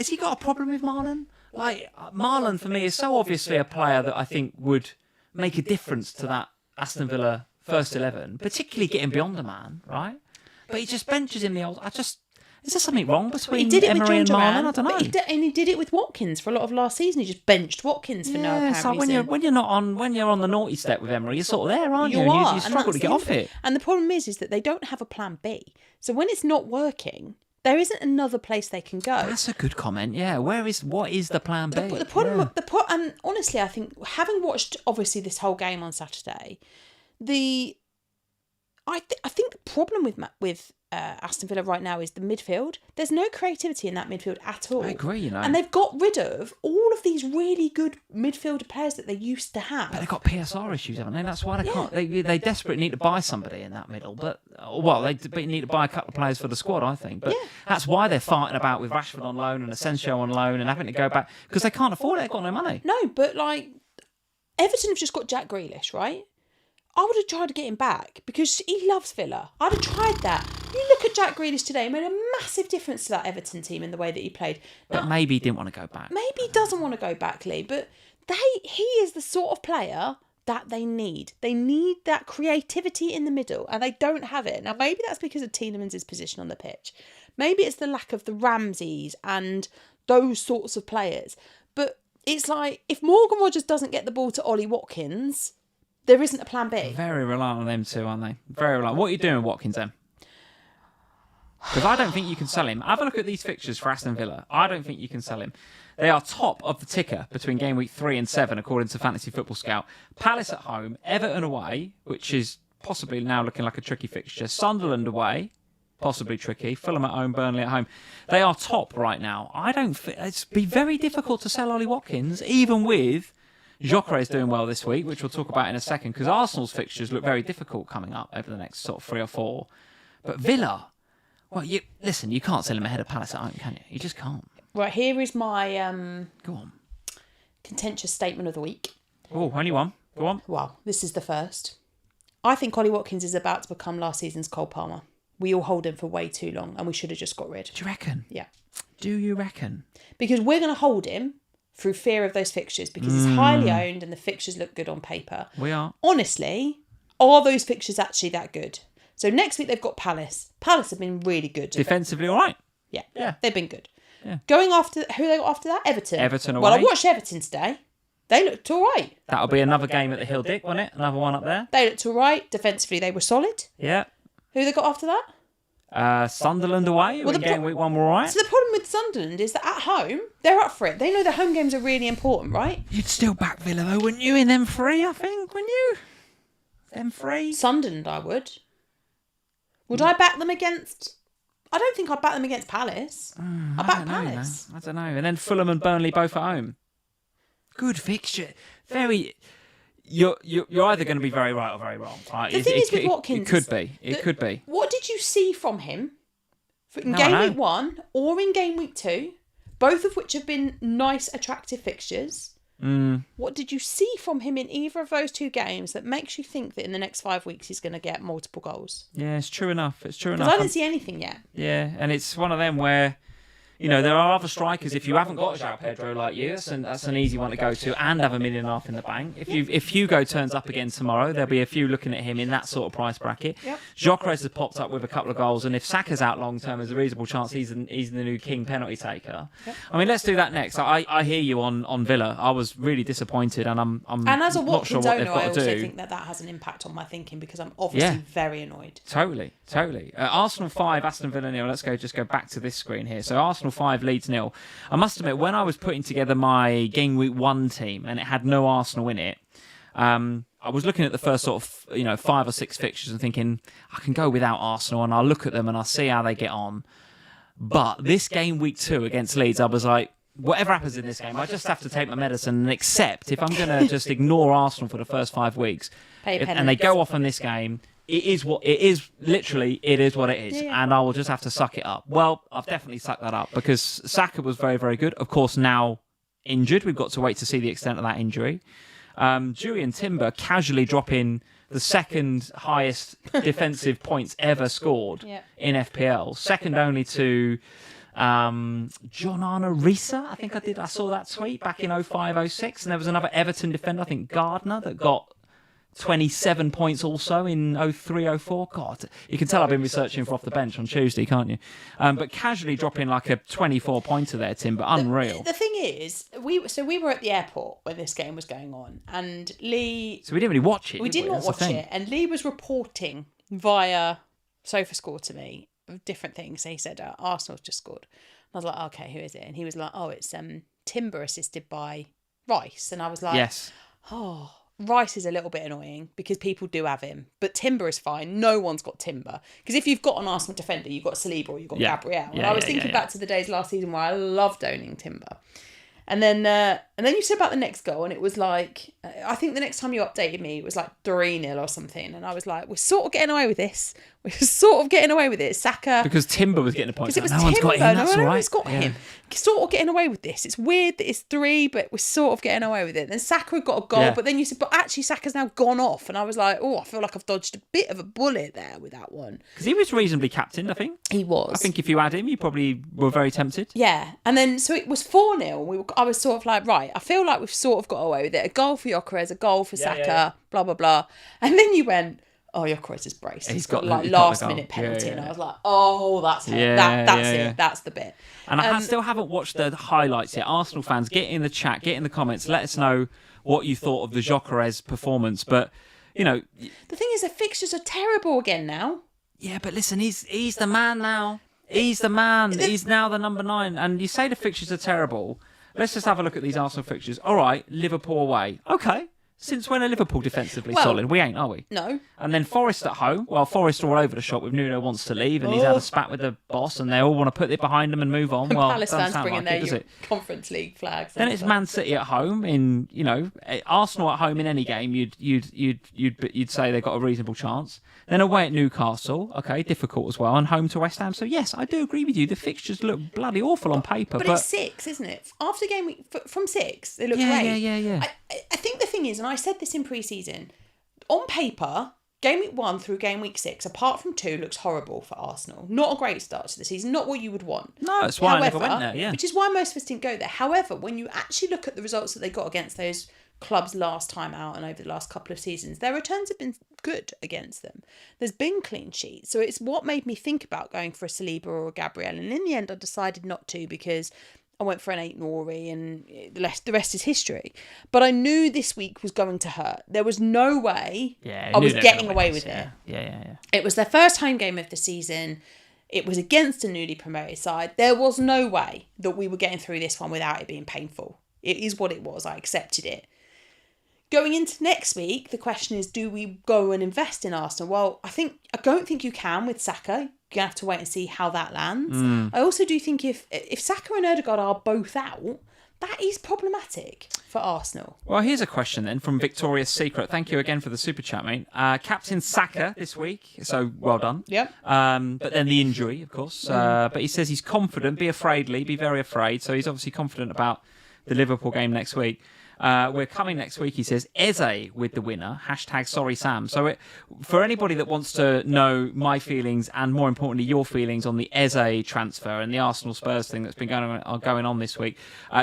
he got a problem with Marlon? Like Marlon for me is so obviously a player that I think would make a difference to that Aston Villa first 11, particularly getting beyond a man, right? But he just benches him the old. Is there something wrong between Emery and Marlon? I don't know. And he did it with Watkins for a lot of last season. He just benched Watkins for no apparent reason. When you're on the naughty step with Emery, you're sort of there, aren't you? You struggle to get off it. And the problem is that they don't have a plan B. So when it's not working, there isn't another place they can go. That's a good comment. Yeah, what is the plan B? The problem, and honestly, I think having watched obviously this whole game on Saturday, I think the problem with Aston Villa right now is the midfield. There's no creativity in that midfield at all. I agree, And they've got rid of all of these really good midfielder players that they used to have. But they've got PSR issues, haven't they? That's why they can't. They desperately need to buy somebody in that middle. But they need to buy a couple of players for the squad, I think. But that's why they're fighting about with Rashford on loan and Asensio on loan and having to go back because they can't afford it. They've got no money. No, but like Everton have just got Jack Grealish, right? I would have tried to get him back because he loves Villa. I'd have tried that. You look at Jack Grealish today, he made a massive difference to that Everton team in the way that he played. But maybe he didn't want to go back. Maybe he doesn't want to go back, Lee, but he is the sort of player that they need. They need that creativity in the middle, and they don't have it. Now, maybe that's because of Tielemans' position on the pitch. Maybe it's the lack of the Ramseys and those sorts of players. But it's like, if Morgan Rogers doesn't get the ball to Ollie Watkins, there isn't a plan B. Very reliant on them two, aren't they? Very reliant. What are you doing with Watkins then? Because I don't think you can sell him. Have a look at these fixtures for Aston Villa. I don't think you can sell him. They are top of the ticker between game week 3 and 7, according to Fantasy Football Scout. Palace at home, Everton away, which is possibly now looking like a tricky fixture. Sunderland away, possibly tricky. Fulham at home, Burnley at home. They are top right now. It's be very difficult to sell Ollie Watkins, even with Gyökeres doing well this week, which we'll talk about in a second, because Arsenal's fixtures look very difficult coming up over the next sort of 3 or 4. But Villa, well, you can't sell him ahead of Palace at home, can you? You just can't. Right, here is my Go on. contentious statement of the week. Oh, only one. Go on. Well, this is the first. I think Ollie Watkins is about to become last season's Cole Palmer. We all hold him for way too long, and we should have just got rid. Do you reckon? Yeah. Do you reckon? Because we're going to hold him through fear of those fixtures, because he's highly owned and the fixtures look good on paper. We are. Honestly, are those fixtures actually that good? So next week they've got Palace. Palace have been really good. Defensively, all right. Yeah. They've been good. Yeah. Going after, who they got after that? Everton. Everton away. Well, I watched Everton today. They looked all right. That'll be another game at the Hill Dick, won't it? Another one up there. They looked all right. Defensively, they were solid. Yeah. Who they got after that? Sunderland away. Well, game week 1 were all right. So the problem with Sunderland is that at home, they're up for it. They know the home games are really important, right? You'd still back Villa, though, wouldn't you, in them 3, I think, wouldn't you? Them 3? Sunderland, I would. Would I back them against... I don't think I'd back them against Palace. I'd back Palace. I don't know. And then Fulham and Burnley both at home. Good fixture. Very... You're either going to be very right or very wrong. Right? The thing is with Watkins... It could be. It could be. What did you see from him in game week 1 or in game week 2? Both of which have been nice, attractive fixtures. What did you see from him in either of those 2 games that makes you think that in the next 5 weeks he's going to get multiple goals? Yeah, it's true enough. It's true enough. Because I didn't see anything yet. Yeah, and it's one of them where, you know, there are other strikers. If you haven't got Joao Pedro like you, that's an easy one to go to and have $1.5 million in the bank. If Hugo turns up again tomorrow, there'll be a few looking at him in that sort of price bracket. Yep. Gyökeres has popped up with a couple of goals, and if Saka's out long term, there's a reasonable chance he's the new king penalty taker. Yep. I mean, let's do that next. I hear you on Villa. I was really disappointed, and I'm and as a not sure Watkins what they've owner, got I to also do. think that has an impact on my thinking, because I'm obviously very annoyed. Totally. Arsenal 5, Aston Villa 0. Let's go back to this screen here. So Arsenal 5, Leeds 0. I must admit, when I was putting together my game week 1 team and it had no Arsenal in it, I was looking at the first sort of 5 or 6 fixtures and thinking I can go without Arsenal, and I'll look at them and I'll see how they get on. But this game week 2 against Leeds, I was like, whatever happens in this game, I just have to take my medicine and accept if I'm going to just ignore Arsenal for the first 5 weeks, and they go off on this game. It is what it is. Literally, it is what it is, and I will just have to suck it up. Well, I've definitely sucked that up, because Saka was very, very good. Of course, now injured. We've got to wait to see the extent of that injury. Julian Timber casually dropping the second highest defensive points ever scored in FPL, second only to John Arna Risa. I think I saw that tweet back in 05-06, and there was another Everton defender, I think Gardner, that got 27 points also in 03-04. God, you can tell I've been researching for off the bench on Tuesday, can't you? But casually dropping like a 24-pointer there, Tim, but unreal. The thing is, we were at the airport when this game was going on, and Lee... So we didn't really watch it, We did not watch it, and Lee was reporting via SofaScore to me of different things. So he said, Arsenal's just scored. And I was like, okay, who is it? And he was like, oh, it's Timber assisted by Rice. And I was like, yes. Oh... Rice is a little bit annoying because people do have him, but Timber is fine. No one's got Timber, because if you've got an Arsenal defender, you've got Saliba or you've got Gabriel. And I was thinking back to the days last season where I loved owning Timber. And then you said about the next goal, and it was like, I think the next time you updated me, it was like 3-0 or something. And I was like, we're sort of getting away with this. We're sort of getting away with it. Saka. Because Timber was getting a point. Because it was no one's got him, that's no right. one's got him. Sort of getting away with this. It's weird that it's 3, but we're sort of getting away with it. Then Saka had got a goal, but then you said, but actually Saka's now gone off. And I was like, oh, I feel like I've dodged a bit of a bullet there with that one. Because he was reasonably captained, I think. He was. I think if you had him, you probably were very tempted. Yeah. And then, so it was 4-0. I was sort of like, right, I feel like we've sort of got away with it. A goal for Gyökeres, a goal for Saka, blah, blah, blah. And then you went, oh, Gyökeres is braced. He's got like the last-minute goal. penalty. Yeah. And I was like, oh, that's it. Yeah, That's yeah. it. That's the bit. And I still haven't watched the highlights yet. Arsenal fans, get in the chat, get in the comments. Let us know what you thought of the Gyökeres performance. But, the thing is, the fixtures are terrible again now. Yeah, but listen, he's the man now. He's the man. He's now the number 9. And you say the fixtures are terrible. Let's just have a look at these Arsenal fixtures. All right, Liverpool away. Okay. Since when are Liverpool defensively solid? We ain't, are we? No. And then Forest at home. Well, Forest are all over the shop with Nuno wants to leave and he's had a spat with the boss and they all want to put it behind them and move on. And well, Palace fans bringing their Conference League flags. Then it's Man City at home. Arsenal at home in any game, you'd say they've got a reasonable chance. Then away at Newcastle, okay, difficult as well, and home to West Ham. So yes, I do agree with you. The fixtures look bloody awful on paper, but it's 6, isn't it? After game week from 6, they look great. Yeah. I think the thing is, and I said this in pre-season, on paper, game week 1 through game week 6, apart from 2, looks horrible for Arsenal. Not a great start to the season, not what you would want. No, that's why I never went there, yeah. Which is why most of us didn't go there. However, when you actually look at the results that they got against those clubs last time out and over the last couple of seasons, their returns have been good against them. There's been clean sheets. So it's what made me think about going for a Saliba or a Gabriel. And in the end, I decided not to because I went for an 8 Nori and the rest is history. But I knew this week was going to hurt. There was no way I was getting away with it. Yeah. It was their first home game of the season. It was against a newly promoted side. There was no way that we were getting through this one without it being painful. It is what it was. I accepted it. Going into next week, the question is, do we go and invest in Arsenal? Well, I don't think you can with Saka. You're going to have to wait and see how that lands. I also do think if Saka and Ødegaard are both out, that is problematic for Arsenal. Well, here's a question then from Victoria's Secret. Thank you again for the super chat, mate. Captain Saka this week, so well done. Yep. But then the injury, of course. But he says he's confident, be very afraid. So he's obviously confident about the Liverpool game next week. We're coming next week, he says, Eze with the winner, #SorrySam. So for anybody that wants to know my feelings and more importantly your feelings on the Eze transfer and the Arsenal Spurs thing that's been going on this week,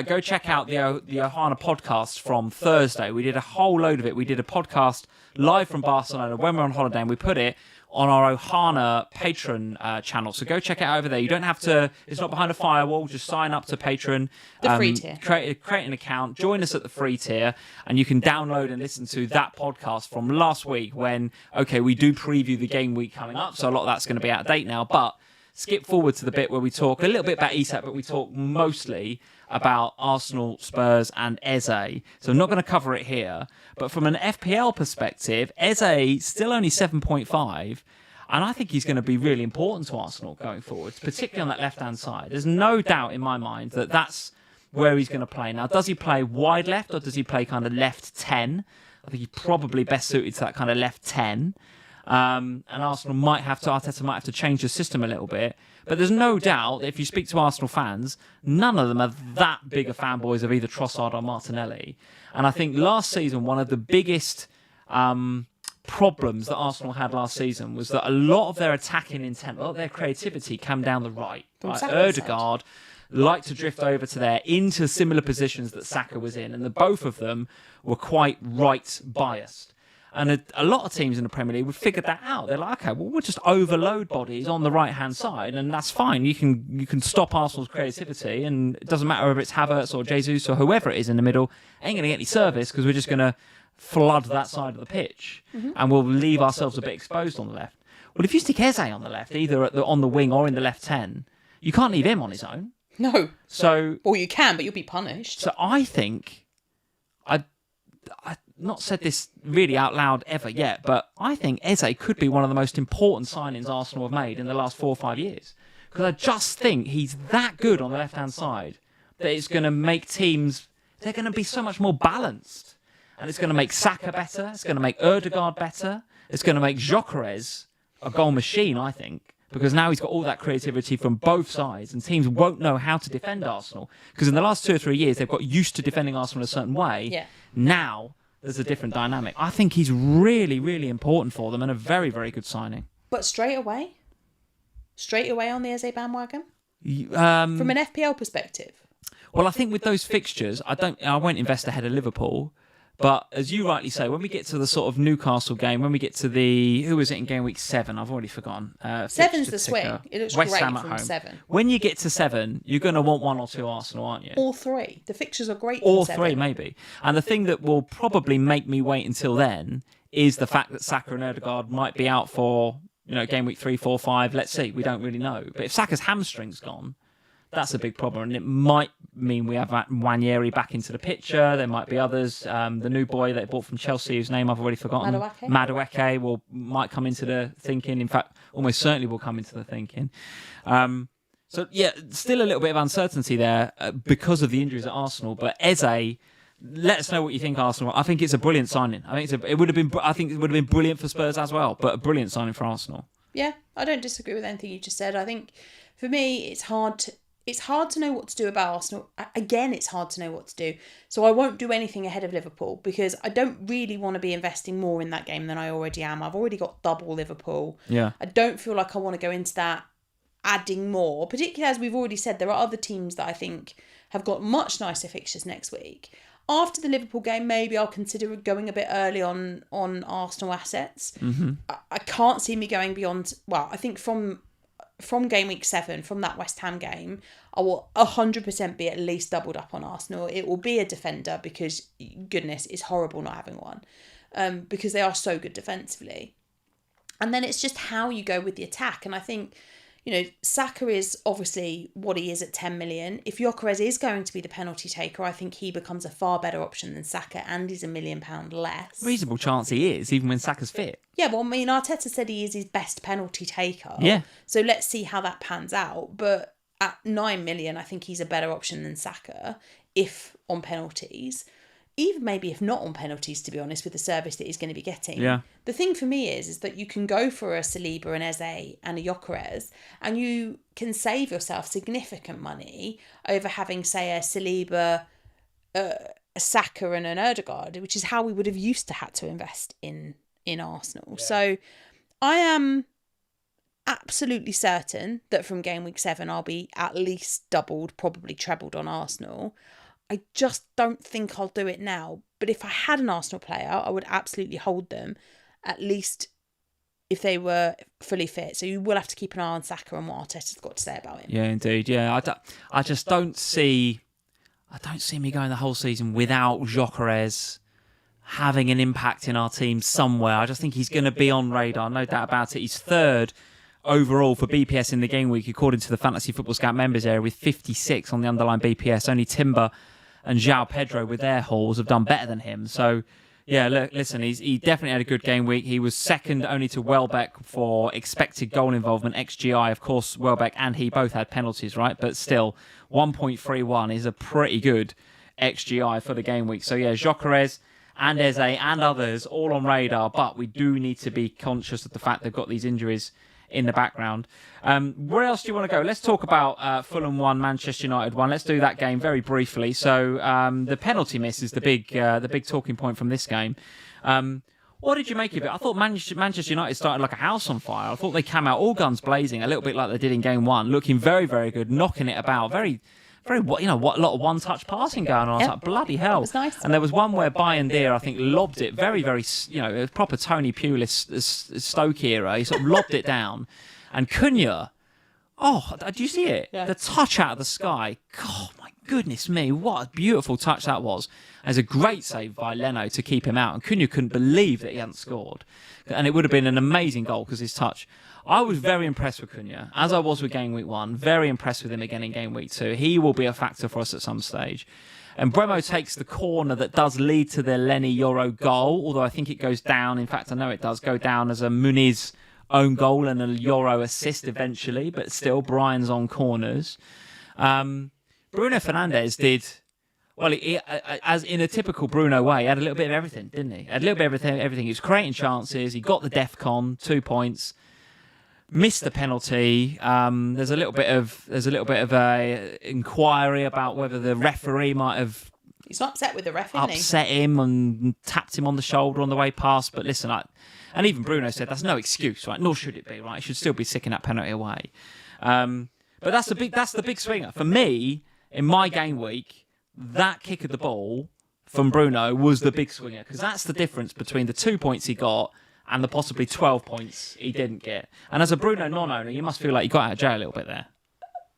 go check out the Ohana podcast from Thursday. We did a whole load of it. We did a podcast live from Barcelona when we're on holiday and we put it on our Ohana Patreon channel. So go check it out over there. You don't have to, it's not behind a firewall, just sign up to Patreon. The free tier. Create an account, join us at the free tier, and you can download and listen to that podcast from last week when, we do preview the game week coming up, so a lot of that's going to be out of date now, but skip forward to the bit where we talk a little bit about Isak, but we talk mostly about Arsenal, Spurs and Eze. So I'm not going to cover it here. But from an FPL perspective, Eze still only 7.5. And I think he's going to be really important to Arsenal going forward, particularly on that left-hand side. There's no doubt in my mind that that's where he's going to play. Now, does he play wide left or does he play kind of left 10? I think he's probably best suited to that kind of left 10. And Arsenal Arteta might have to change the system a little bit. But there's no doubt that if you speak to Arsenal fans, none of them are that big of fanboys of either Trossard or Martinelli. And I think last season, one of the biggest problems that Arsenal had last season was that a lot of their attacking intent, a lot of their creativity came down the right. Ødegaard liked to drift over to there into similar positions that Saka was in. And the both of them were quite right biased. And a lot of teams in the Premier League would figure that out. They're like, okay, well, we'll just overload bodies on the right-hand side, and that's fine. You can stop Arsenal's creativity, and it doesn't matter whether it's Havertz or Jesus or whoever it is in the middle. Ain't going to get any service because we're just going to flood that side of the pitch, and we'll leave ourselves a bit exposed on the left. Well, if you stick Eze on the left, either on the wing or in the left 10, you can't leave him on his own. No. So, well, you can, but you'll be punished. So I think I've not said this really out loud ever yet, but I think Eze could be one of the most important signings Arsenal have made in the last 4 or 5 years. Because I just think he's that good on the left-hand side that it's going to make teams, they're going to be so much more balanced. And it's going to make Saka better, it's going to make Ødegaard better, it's going to make Gyökeres a goal machine, I think. Because now he's got all that creativity from both sides, and teams won't know how to defend Arsenal. Because in the last 2 or 3 years, they've got used to defending Arsenal a certain way. Yeah. Now, there's a different dynamic. I think he's really, really important for them and a very, very good signing. But straight away on the Eze bandwagon? From an FPL perspective? Well, I think with those fixtures, I won't invest ahead of Liverpool, But as you rightly say, when we get to the sort of Newcastle game, when we get to who was it in game week 7? I've already forgotten. 7's the swing. It looks West great Ham from at home. 7. When you get to 7, you're going to want 1 or 2 Arsenal, aren't you? All 3. The fixtures are great. All from 3, 7. maybe. And the thing that will probably make me wait until then is the fact that Saka and Ødegaard might be out for game week 3, 4, 5. Let's see. We don't really know. But if Saka's hamstring's gone, that's a big problem, and it might mean we have Nwaneri back into the picture. There might be others. The new boy they bought from Chelsea, whose name I've already forgotten, Madueke, might come into the thinking. In fact, almost certainly will come into the thinking. So yeah, still a little bit of uncertainty there because of the injuries at Arsenal. But Eze, let us know what you think, Arsenal. I think it's a brilliant signing. I think it would have been brilliant for Spurs as well, but a brilliant signing for Arsenal. Yeah, I don't disagree with anything you just said. I think for me, it's hard to know what to do about Arsenal. Again, it's hard to know what to do. So I won't do anything ahead of Liverpool because I don't really want to be investing more in that game than I already am. I've already got double Liverpool. Yeah. I don't feel like I want to go into that adding more, particularly as we've already said, there are other teams that I think have got much nicer fixtures next week. After the Liverpool game, maybe I'll consider going a bit early on Arsenal assets. Mm-hmm. I can't see me going beyond, I think from game week 7, from that West Ham game, I will 100% be at least doubled up on Arsenal. It will be a defender because, goodness, it's horrible not having one because they are so good defensively. And then it's just how you go with the attack. And I think, Saka is obviously what he is at 10 million. If Gyökeres is going to be the penalty taker, I think he becomes a far better option than Saka, and he's £1 million less. Reasonable chance he is, even when Saka's fit. Yeah, well, Arteta said he is his best penalty taker. Yeah. So let's see how that pans out. But at 9 million, I think he's a better option than Saka, if on penalties. Even maybe if not on penalties, to be honest, with the service that he's going to be getting. Yeah. The thing for me is that you can go for a Saliba, an Eze and a Gyökeres, and you can save yourself significant money over having, say, a Saliba, a Saka and an Ødegaard, which is how we would have used to had to invest in Arsenal. Yeah. So I am absolutely certain that from game week 7, I'll be at least doubled, probably trebled on Arsenal. I just don't think I'll do it now. But if I had an Arsenal player, I would absolutely hold them, at least if they were fully fit. So you will have to keep an eye on Saka and what Arteta's got to say about him. Yeah, indeed. Yeah, I just don't see me going the whole season without Gyökeres having an impact in our team somewhere. I just think he's going to be on radar, no doubt about it. He's 3rd overall for BPS in the game week, according to the Fantasy Football Scout members area, with 56 on the underlying BPS. Only Timber and Joao Pedro with their hauls have done better than him. So, yeah, look, listen, he definitely had a good game week. He was second only to Welbeck for expected goal involvement, XGI. Of course, Welbeck and he both had penalties, right? But still, 1.31 is a pretty good XGI for the game week. So, yeah, Gyökeres and Eze and others all on radar, but we do need to be conscious of the fact they've got these injuries in the background. Where else do you want to go? Let's talk about Fulham 1, Manchester United 1. Let's do that game very briefly. So the penalty miss is the big talking point from this game. What did you make of it? I thought Manchester United started like a house on fire. I thought they came out all guns blazing, a little bit like they did in game 1, looking very, very good, knocking it about, very, very, a lot of one-touch passing going on. I was like, bloody hell. It was nice. And there was one where Bayern, I think, lobbed it very, very, a proper Tony Pulis Stoke era. He sort of lobbed it down. And Cunha, did you see it? Yeah. The touch out of the sky. God, my goodness me, what a beautiful touch that was. It was a great save by Leno to keep him out. And Cunha couldn't believe that he hadn't scored. And it would have been an amazing goal because his touch. I was very impressed with Cunha, as I was with game week 1. Very impressed with him again in game week 2. He will be a factor for us at some stage. And Bremo takes the corner that does lead to the Lenny Yoro goal, although I think it goes down. In fact, I know it does go down as a Muniz own goal and a Yoro assist eventually, but still, Brian's on corners. Bruno Fernandes did... Well, he, as in a typical Bruno way, he had a little bit of everything, didn't he? Had a little bit of everything. He was creating chances. He got the DEFCON, 2 points. Missed the penalty. There's a little bit of a inquiry about whether the referee might have. He's not upset with the ref, upset him and tapped him on the shoulder on the way past. But listen, and even Bruno said that's no excuse, right? Nor should it be, right? He should still be sicking that penalty away. But that's the big swinger for me in my game week. That kick of the ball from Bruno was the big swinger, because that's the difference between the 2 points he got and the possibly 12 points he didn't get. And as a Bruno non-owner, you must feel like you got out of jail a little bit there.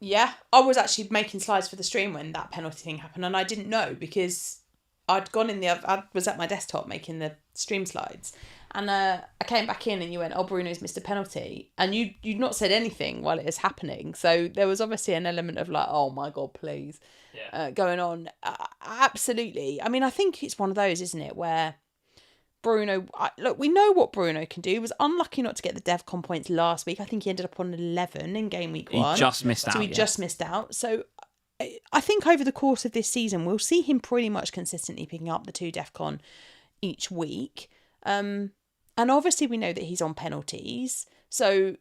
Yeah, I was actually making slides for the stream when that penalty thing happened, and I didn't know because I'd gone in I was at my desktop making the stream slides, and I came back in and you went, "Oh, Bruno's missed a penalty," and you'd not said anything while it was happening, so there was obviously an element of like, "Oh my God, please," going on. Absolutely. I mean, I think it's one of those, isn't it, where Bruno, look, we know what Bruno can do. He was unlucky not to get the DevCon points last week. I think he ended up on 11 in game week 1. He just missed out. So he just missed out. So I think over the course of this season, we'll see him pretty much consistently picking up the 2 DevCon each week. And obviously we know that he's on penalties. So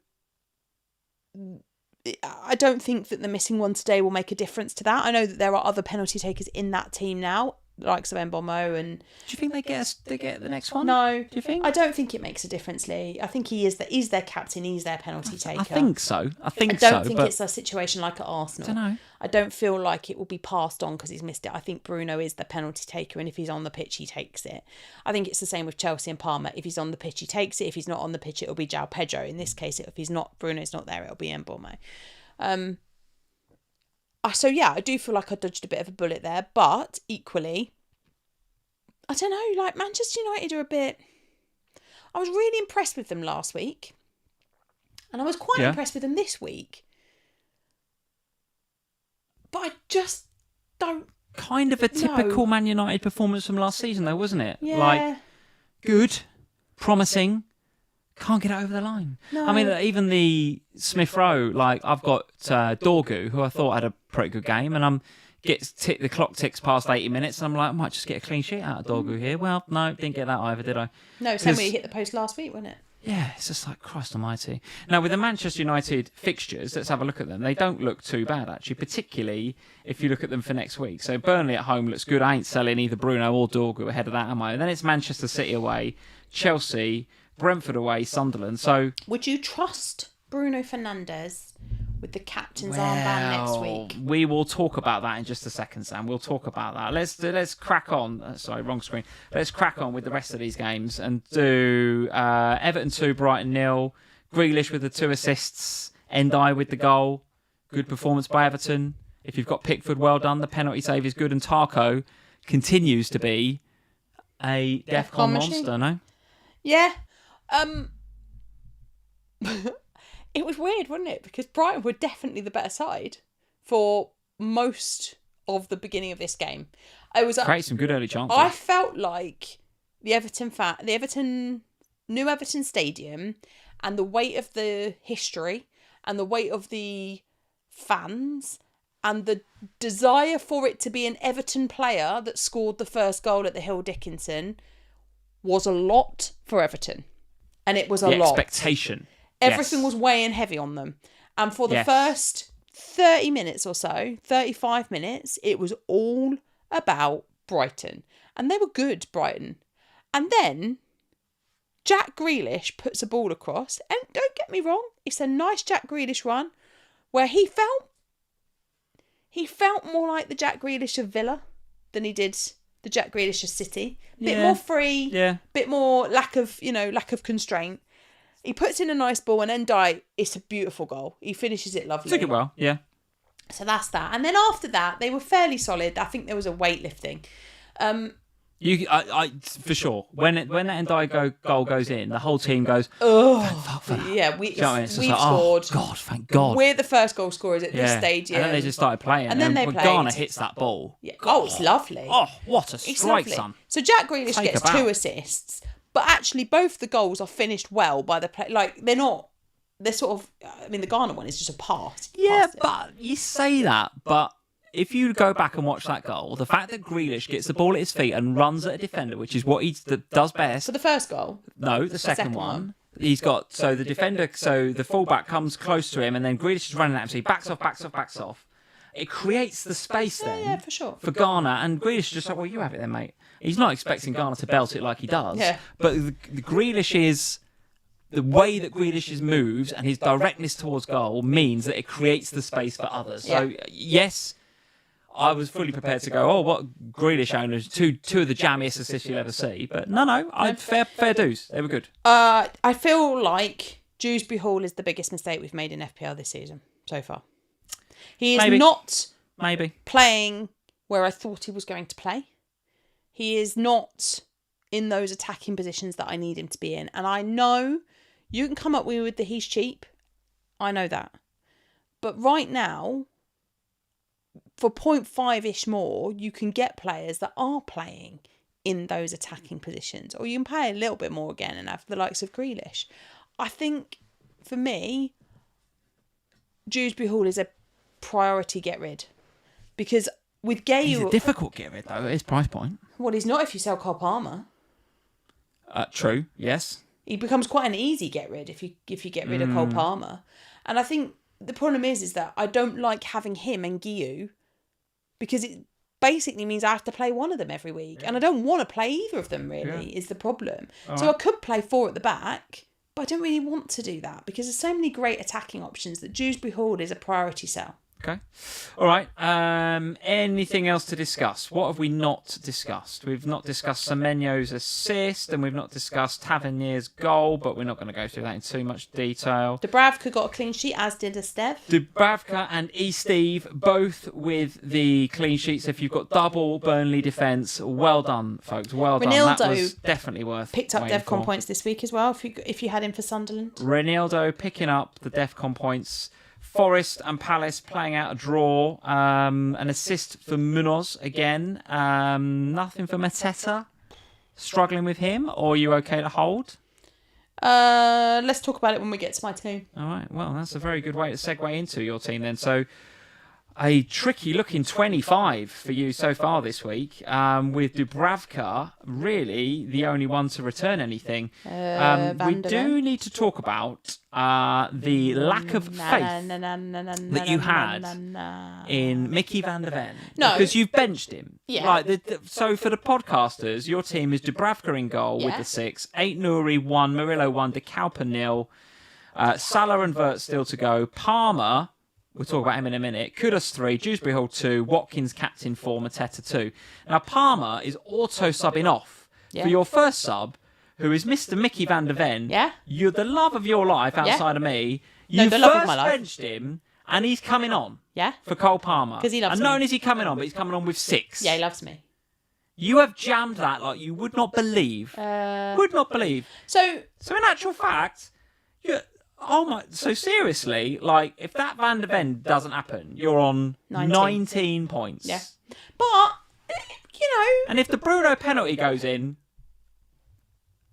I don't think that the missing one today will make a difference to that. I know that there are other penalty takers in that team now, likes of Mbomo, and do you think they get the next one? No. Do you think? I don't think it makes a difference, Lee. I think he's their captain, he's their penalty taker. I think so. I don't think it's a situation like at Arsenal. I don't know. I don't feel like it will be passed on because he's missed it. I think Bruno is the penalty taker, and if he's on the pitch, he takes it. I think it's the same with Chelsea and Palmer. If he's on the pitch, he takes it. If he's not on the pitch, it'll be Joao Pedro. In this case, if Bruno's not there, it'll be Mbomo. So yeah, I do feel like I dodged a bit of a bullet there, but equally, I don't know, like Manchester United are a bit... I was really impressed with them last week. And I was quite impressed with them this week. But I just don't... Kind of a typical Man United performance from last season though, wasn't it? Yeah. Like, good, promising, can't get it over the line. No. I mean, even the Smith Rowe, like, I've got Dorgu, who I thought had a pretty good game, and the clock ticks past 80 minutes, and I'm like, I might just get a clean sheet out of Dorgu here. Well, no, didn't get that either, did I? No, same way you hit the post last week, wasn't it? Yeah, it's just like, Christ almighty. Now, with the Manchester United fixtures, let's have a look at them. They don't look too bad, actually, particularly if you look at them for next week. So Burnley at home looks good. I ain't selling either Bruno or Dorgu ahead of that, am I? And then it's Manchester City away, Chelsea, Brentford away, Sunderland. So would you trust Bruno Fernandes with the captain's armband next week? We will talk about that in just a second, Sam. We'll talk about that. Let's crack on. Sorry, wrong screen. Let's crack on with the rest of these games and do Everton 2, Brighton 0. Grealish with the 2 assists. Endai with the goal. Good performance by Everton. If you've got Pickford, well done. The penalty save is good, and Tarko continues to be a DEFCON monster. No? Yeah. It was weird, wasn't it? Because Brighton were definitely the better side for most of the beginning of this game. Create some good early chances. I felt like the new Everton Stadium, and the weight of the history and the weight of the fans and the desire for it to be an Everton player that scored the first goal at the Hill Dickinson was a lot for Everton. And it was a lot. Expectation. Everything was weighing heavy on them. And for the first 30 minutes or so, 35 minutes, it was all about Brighton. And they were good, Brighton. And then Jack Grealish puts a ball across. And don't get me wrong, it's a nice Jack Grealish run where he felt more like the Jack Grealish of Villa than he did the Jack Grealish of City. A bit more free, bit more lack of constraint. He puts in a nice ball, and Endai, it's a beautiful goal. He finishes it lovely. Took it well, yeah. So that's that. And then after that, they were fairly solid. I think there was a weightlifting. I for sure. When that Endai goal goes in, the whole team goes, yeah, we've like, scored. Oh, God, thank God. We're the first goal scorers at this stage. And then they just started playing. And then when Garner hits that ball. Yeah. Oh, it's lovely. Oh, what a strike, son. So Jack Grealish gets 2 assists. But actually, both the goals are finished well by the play. Like, they're sort of... I mean, the Ghana one is just a pass. Yeah, but you say that, but if you go back and watch that goal, the fact that Grealish gets the ball at his feet and runs at a defender, which is what he does best... For the first goal? No, the second one. He's got... So the defender... So the fullback comes close to him, and then Grealish is running at him, so he backs off. It creates the space then. Yeah, for sure. For Garner, and Grealish is just like, well, you have it then, mate. He's not expecting Garner to belt it like he does. Yeah. But the Grealish is... The way that Grealish moves and his directness towards goal means that it creates the space for others. So, yes, I was fully prepared to go, what Grealish owners, two of the jammiest assists you'll ever see. But no, fair dues. They were good. I feel like Dewsbury Hall is the biggest mistake we've made in FPL this season so far. He is not playing where I thought he was going to play. He is not in those attacking positions that I need him to be in. And I know you can come up with the he's cheap. I know that. But right now, for 0.5-ish more, you can get players that are playing in those attacking positions. Or you can pay a little bit more again and have the likes of Grealish. I think, for me, Dewsbury Hall is a priority get rid. Because with Gale... He's a difficult get rid, though, at his price point. Well, he's not if you sell Cole Palmer. True, yes. He becomes quite an easy get rid if you get rid of Cole Palmer. And I think the problem is that I don't like having him and Guiu because it basically means I have to play one of them every week. Yeah. And I don't want to play either of them, really, is the problem. So I could play 4 at the back, but I don't really want to do that because there's so many great attacking options that Dewsbury Hall is a priority sell. Okay. All right. Anything else to discuss? What have we not discussed? We've not discussed Semenyo's assist and we've not discussed Tavernier's goal, but we're not going to go through that in too much detail. Dubravka got a clean sheet, as did Esteve. Dubravka and Steve, both with the clean sheets. If you've got double Burnley defence, well done, folks. Well done. That was definitely worth picked up DEFCON points this week as well, if you had him for Sunderland. Ronaldo picking up the DEFCON points. Forest and Palace playing out a draw. An assist for Munoz again. Nothing for Mateta. Struggling with him, or are you okay to hold? Let's talk about it when we get to my team. All right. Well, that's a very good way to segue into your team then. So, a tricky-looking 25 for you so far this week, with Dubravka really the only one to return anything. We do need to talk about the lack of faith that you had in Mickey van der Ven. No. Because you've benched him. Yeah. Right, so for the podcasters, your team is Dubravka in goal with the 6, 8 Nouri 1, Murillo 1, De Kauper 0, Salah and Vert still to go, Palmer... We'll talk about him in a minute. Kudus 3, Dewsbury Hall 2, Watkins captain 4, Mateta 2. Now, Palmer is auto-subbing off for your first sub, who is Mr. Mickey van der Ven. Yeah. You're the love of your life outside of me. You the love of my first life. benched him, and he's coming on. Yeah. For Cole Palmer. Because he loves me. And not only is he coming on, but he's coming on with 6. Yeah, he loves me. You have jammed that like you would not believe. Would not believe. So in actual fact, oh my! So seriously, like if that Van der Ven doesn't happen, you're on 19 points. Yeah, but and if the Bruno penalty goes in,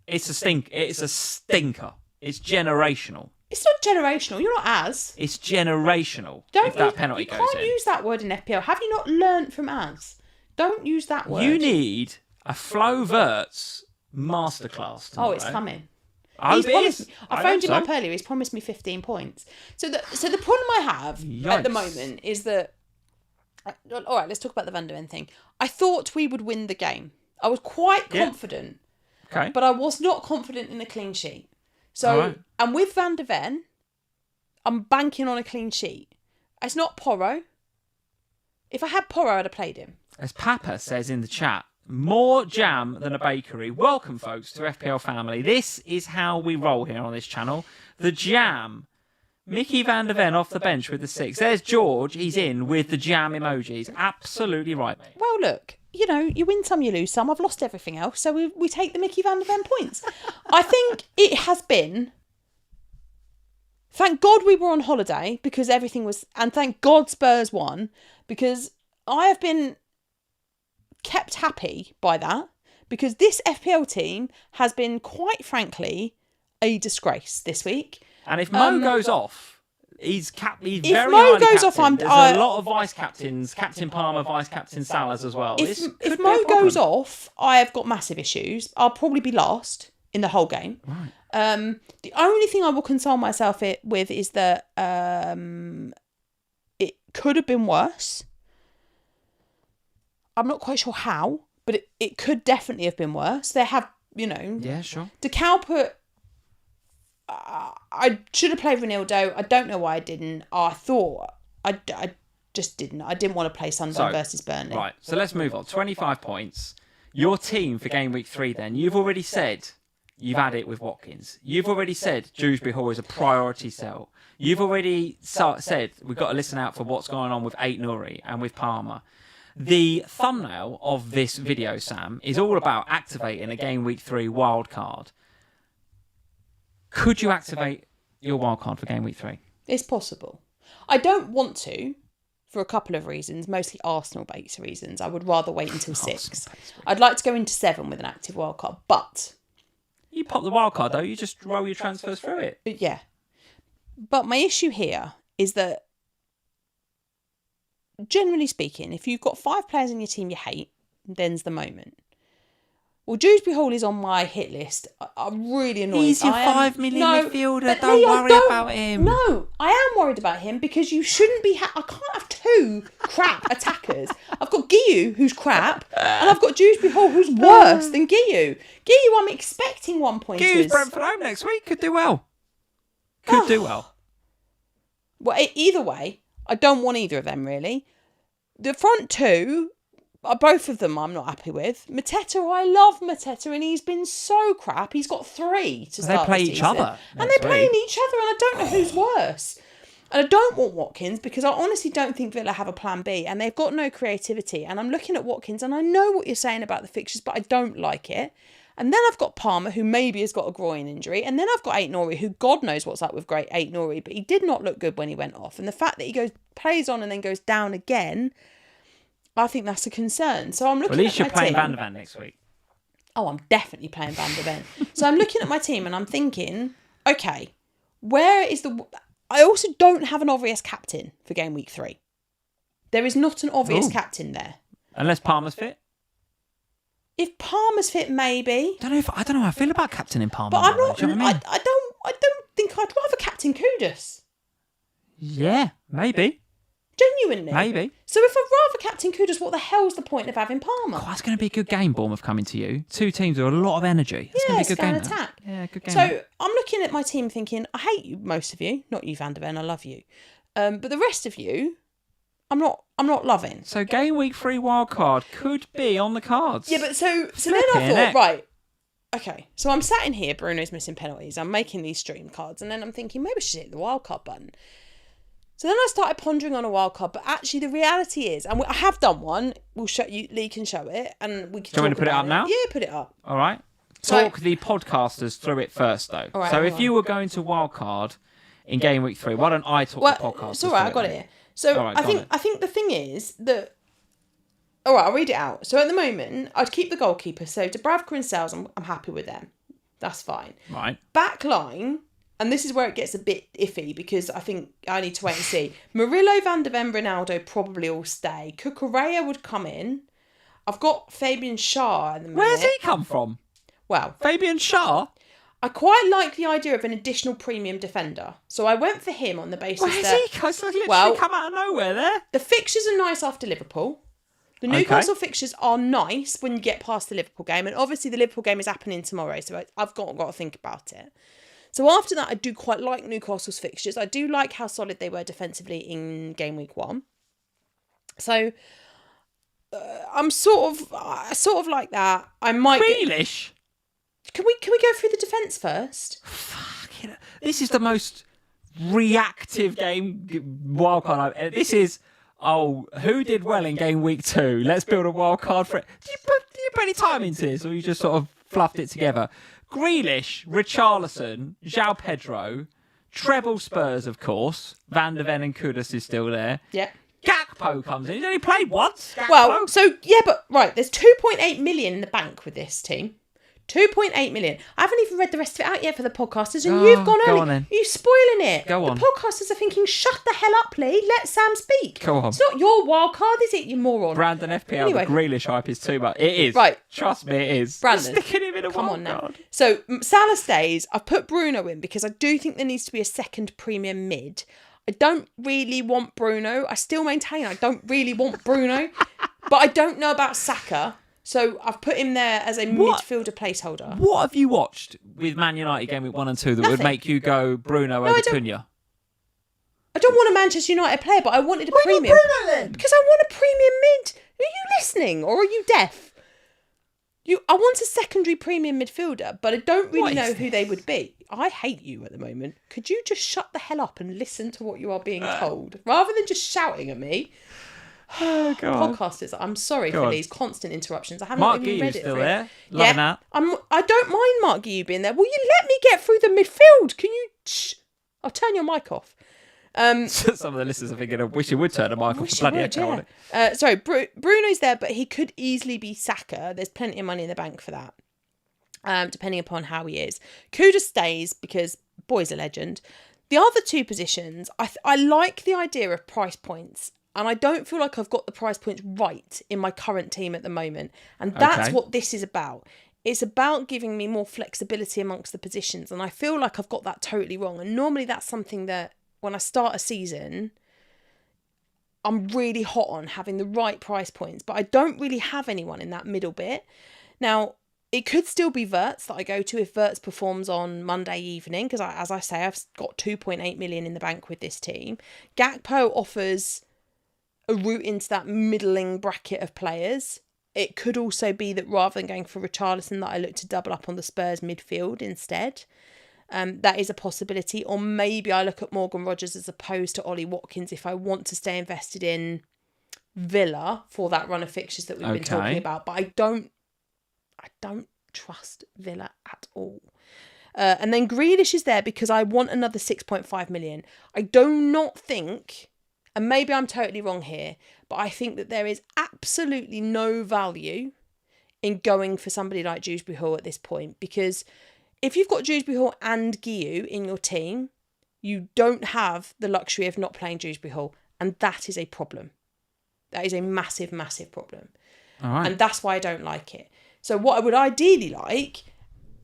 it's a stink. It's a stinker. It's generational. It's not generational. You're not as. It's generational. If that penalty goes in, you can't use that word in FPL. Have you not learnt from as? Don't use that word. You need a Flo Wirtz masterclass tomorrow. Oh, it's coming. I phoned him up earlier. He's promised me 15 points. So the problem I have at the moment is that... All right, let's talk about the Van der Ven thing. I thought we would win the game. I was quite confident. Okay. But I was not confident in a clean sheet. So, and with Van der Ven, I'm banking on a clean sheet. It's not Porro. If I had Porro, I'd have played him. As Papa says in the chat, more jam than a bakery. Welcome, folks, to FPL family. This is how we roll here on this channel. The jam. Mickey van der Ven off the bench with the 6. There's George. He's in with the jam emojis. Absolutely right, mate. Well, look, you win some, you lose some. I've lost everything else, so we take the Mickey van der Ven points. I think it has been... Thank God we were on holiday because everything was... And thank God Spurs won because I have been... kept happy by that because this FPL team has been, quite frankly, a disgrace this week. And if Mo goes off, he's very If highly Mo goes captained. off, There's a lot of vice captains, Captain Palmer, vice captain Salas as well. If Mo goes off, I have got massive issues. I'll probably be last in the whole game. Right. The only thing I will console myself with is that it could have been worse. I'm not quite sure how, but it could definitely have been worse. They have, Yeah, sure. De Kauper, I should have played Ronaldo. I don't know why I didn't. I thought, I just didn't. I didn't want to play Sunderland versus Burnley. Right, so let's move on. 25 points. Your team for game week 3 then, you've already said you've had it with Watkins. You've already said Dewsbury Hall is a priority sell. You've already said we've got to listen out for what's going on with Ait-Nouri and with Palmer. The thumbnail of this video, Sam, is all about activating a game week 3 wild card. Could you activate your wild card for game week 3? It's possible. I don't want to, for a couple of reasons, mostly Arsenal-based reasons. I would rather wait until 6. I'd like to go into 7 with an active wild card, but... You pop the wild card, though. You just roll your transfers through it. Yeah. But my issue here is that, generally speaking, if you've got 5 players in your team you hate, then's the moment. Well, Dewsbury Hall is on my hit list. I'm really annoyed. He's your 5 million midfielder. Don't worry about him. No, I am worried about him because you shouldn't be... I can't have 2 crap attackers. I've got Guiu, who's crap, and I've got Dewsbury Hall, who's worse than Guiu. Guiu, I'm expecting 1 pointers. Guiu's Brentford home next week. Could do well. Could do well. Well, either way, I don't want either of them, really. The front 2... both of them I'm not happy with. Mateta, I love Mateta, and he's been so crap. He's got 3 to start. They play each other. And they're playing each other, and I don't know who's worse. And I don't want Watkins because I honestly don't think Villa have a plan B, and they've got no creativity. And I'm looking at Watkins, and I know what you're saying about the fixtures, but I don't like it. And then I've got Palmer, who maybe has got a groin injury. And then I've got Ait-Nouri, who God knows what's up with great Ait-Nouri, but he did not look good when he went off. And the fact that he plays on and then goes down again... I think that's a concern. So I'm looking at my team. At least you're playing Van der Ven next week. Oh, I'm definitely playing Van der Ven. So I'm looking at my team and I'm thinking, okay, where is the... I also don't have an obvious captain for game week 3. There is not an obvious captain there. Unless Palmer's fit? If Palmer's fit, maybe. I don't know how I feel about captain in Palmer. But I'm not... Do you know what I mean? I don't think I'd rather captain Kudus. Yeah, maybe. Genuinely. Maybe. So if I'd rather captain Kudus, what the hell's the point of having Palmer? Oh, it's going to be a good game, Bournemouth coming to you. 2 teams with a lot of energy. It's going to be a good game. Attack. Yeah, good game. So I'm looking at my team thinking, I hate you, most of you. Not you, Van der Ven, I love you. But the rest of you, I'm not loving. So game week 3 wild card could be on the cards. Yeah, but so then I thought, right, okay. So I'm sat in here, Bruno's missing penalties. I'm making these stream cards, and then I'm thinking, maybe I should hit the wild card button. So then I started pondering on a wild card, but actually the reality is, and I have done one. We'll show you. Lee can show it, and we can. Do you want me to put it up now? Yeah, put it up. All right. Talk the podcasters through it first, though. All right, so if you were going to wild card in game week 3, why don't I talk the podcasters? It's all right. I got it here. So right, I think the thing is that. All right, I'll read it out. So at the moment, I'd keep the goalkeeper. So Dubravka and Sales, I'm happy with them. That's fine. Right. Back line. And this is where it gets a bit iffy because I think I need to wait and see. Murillo, Van der Ven, Ronaldo probably all stay. Cucurella would come in. I've got Fabian Schär at the minute. Where's he come from? Well, Fabian Schär? I quite like the idea of an additional premium defender. So I went for him on the basis that... Where's he? Literally come out of nowhere there. The fixtures are nice after Liverpool. The Newcastle fixtures are nice when you get past the Liverpool game. And obviously the Liverpool game is happening tomorrow. So I've got to think about it. So after that, I do quite like Newcastle's fixtures. I do like how solid they were defensively in game week 1. So I'm sort of like that. I might. Grealish. Can we go through the defence first? Fuck it. This is the most reactive game wildcard. This is who did well in game week 2? Let's build a wildcard for it. Do you put any time into this, or you just sort of fluffed it together? Grealish, Richarlison, Joao Pedro, treble Spurs, of course. Van der Ven and Kudus is still there. Yeah. Gakpo comes in. He's only played once. Gakpo. Well, so, yeah, but, right, there's 2.8 million in the bank with this team. 2.8 million. I haven't even read the rest of it out yet for the podcasters, and you've gone early. On then. You're spoiling it. Go on. The podcasters are thinking, shut the hell up, Lee. Let Sam speak. Go on. It's not your wild card, is it, you moron? Brandon FPL, anyway. The Grealish hype is too much. It is. Right. Trust me, it is. Brandon, sticking him in a come wild on now. card. So, Salah stays. I've put Bruno in because I do think there needs to be a second premium mid. I don't really want Bruno. I still maintain I don't really want Bruno. But I don't know about Saka. So I've put him there as a midfielder placeholder. What have you watched with Man United game week 1 and 2 that would make you go Bruno over Cunha? I don't want a Manchester United player, but I wanted a premium. Bruno then? Because I want a premium mid. Are you listening or are you deaf? I want a secondary premium midfielder, but I don't really know who they would be. I hate you at the moment. Could you just shut the hell up and listen to what you are being told rather than just shouting at me? Oh, God. Podcasters, I'm sorry for these constant interruptions. I haven't Mark even read Guiu's it. still there. Loving that. I don't mind Mark Guiu being there. Will you let me get through the midfield? Can you? I'll turn your mic off. Some of the listeners are thinking, I wish you would turn the mic off. Bloody echo on it. Sorry, Bruno's there, but he could easily be Saka. There's plenty of money in the bank for that, depending upon how he is. Kuda stays because boy's a legend. The other two positions, I like the idea of price points, and I don't feel like I've got the price points right in my current team at the moment. And that's what this is about. It's about giving me more flexibility amongst the positions, and I feel like I've got that totally wrong. And normally that's something that when I start a season, I'm really hot on having the right price points, but I don't really have anyone in that middle bit. Now, it could still be Wirtz that I go to if Wirtz performs on Monday evening, because as I say, I've got 2.8 million in the bank with this team. Gakpo offers a route into that middling bracket of players. It could also be that rather than going for Richarlison, that I look to double up on the Spurs midfield instead. That is a possibility. Or maybe I look at Morgan Rogers as opposed to Ollie Watkins if I want to stay invested in Villa for that run of fixtures that we've been talking about. But I don't trust Villa at all. And then Grealish is there because I want another 6.5 million. I do not think, and maybe I'm totally wrong here, but I think that there is absolutely no value in going for somebody like Dewsbury Hall at this point, because if you've got Dewsbury Hall and Guiu in your team, you don't have the luxury of not playing Dewsbury Hall, and that is a problem. That is a massive, massive problem. All right. And that's why I don't like it. So what I would ideally like,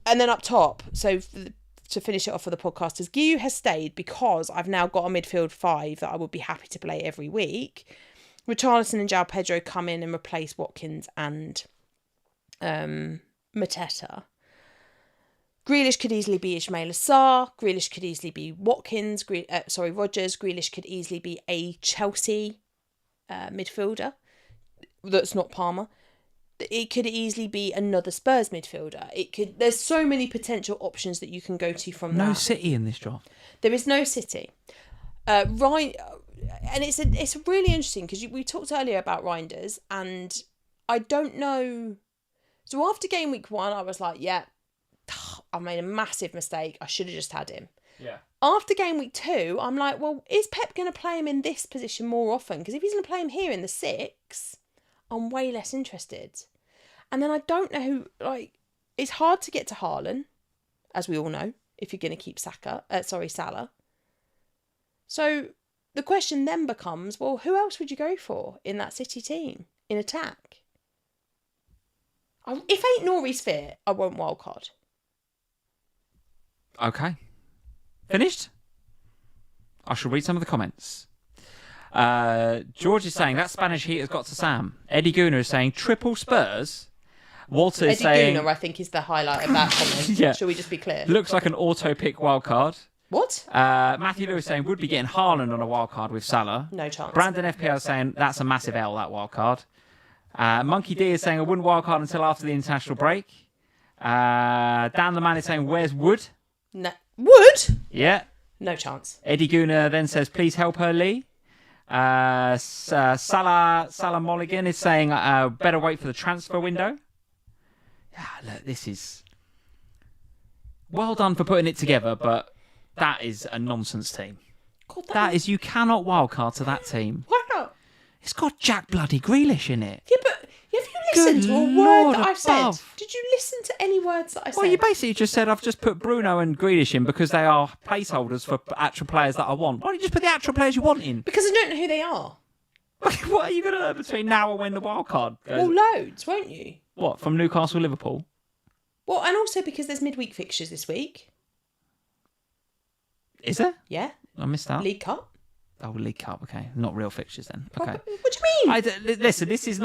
and then up top, so to finish it off for the podcast, is Guiu has stayed because I've now got a midfield 5 that I would be happy to play every week. Richarlison and Joao Pedro come in and replace Watkins and Mateta. Grealish could easily be Ismail Assar. Grealish could easily be Watkins. Rogers. Grealish could easily be a Chelsea midfielder that's not Palmer. It could easily be another Spurs midfielder. There's so many potential options that you can go to from that. No City in this draft. There is no City. Right, and it's really interesting because we talked earlier about Reinders, and I don't know. So after game week 1, I was like, yeah, I made a massive mistake. I should have just had him. Yeah. After game week 2, I'm like, well, is Pep going to play him in this position more often? Because if he's going to play him here in the 6, I'm way less interested. And then I don't know who, it's hard to get to Haaland, as we all know, if you're going to keep Salah. So the question then becomes, well, who else would you go for in that City team in attack? If ain't Nori's fit, I won't wildcard. Okay. Finished? I shall read some of the comments. George is saying that Spanish heat has got to Sam. Eddie Gooner is saying triple Spurs. Walter is saying... Eddie Gooner, I think, is the highlight of that comment. Yeah. Shall we just be clear? Looks like an auto-pick wildcard. What? Matthew Lewis saying would be getting Haaland on a wildcard with Salah. No chance. Brandon FPL saying that's a massive L, that wildcard. Monkey D is saying I wouldn't wildcard until after the international break. Dan the Man is saying where's Wood? No. Wood? Yeah. No chance. Eddie Gooner then says please help her, Lee. Salah Mulligan is saying better wait for the transfer window. Yeah, look, this is well done for putting it together, but that is a nonsense team. God, that is you cannot wildcard to that team. Why not? It's got Jack bloody Grealish in it. Yeah, but have you listened to a word that I've said? Did you listen to any words that I said? Well, you basically just said I've just put Bruno and Grealish in because they are placeholders for actual players that I want. Why don't you just put the actual players you want in? Because I don't know who they are. What are you going to learn between now and when the wild card goes? Well, loads, won't you? What, from Newcastle, Liverpool? Well, and also because there's midweek fixtures this week. Is there? Yeah. I missed that. League Cup. Oh, League Cup. Okay, not real fixtures then. Okay. What do you mean? Listen, this is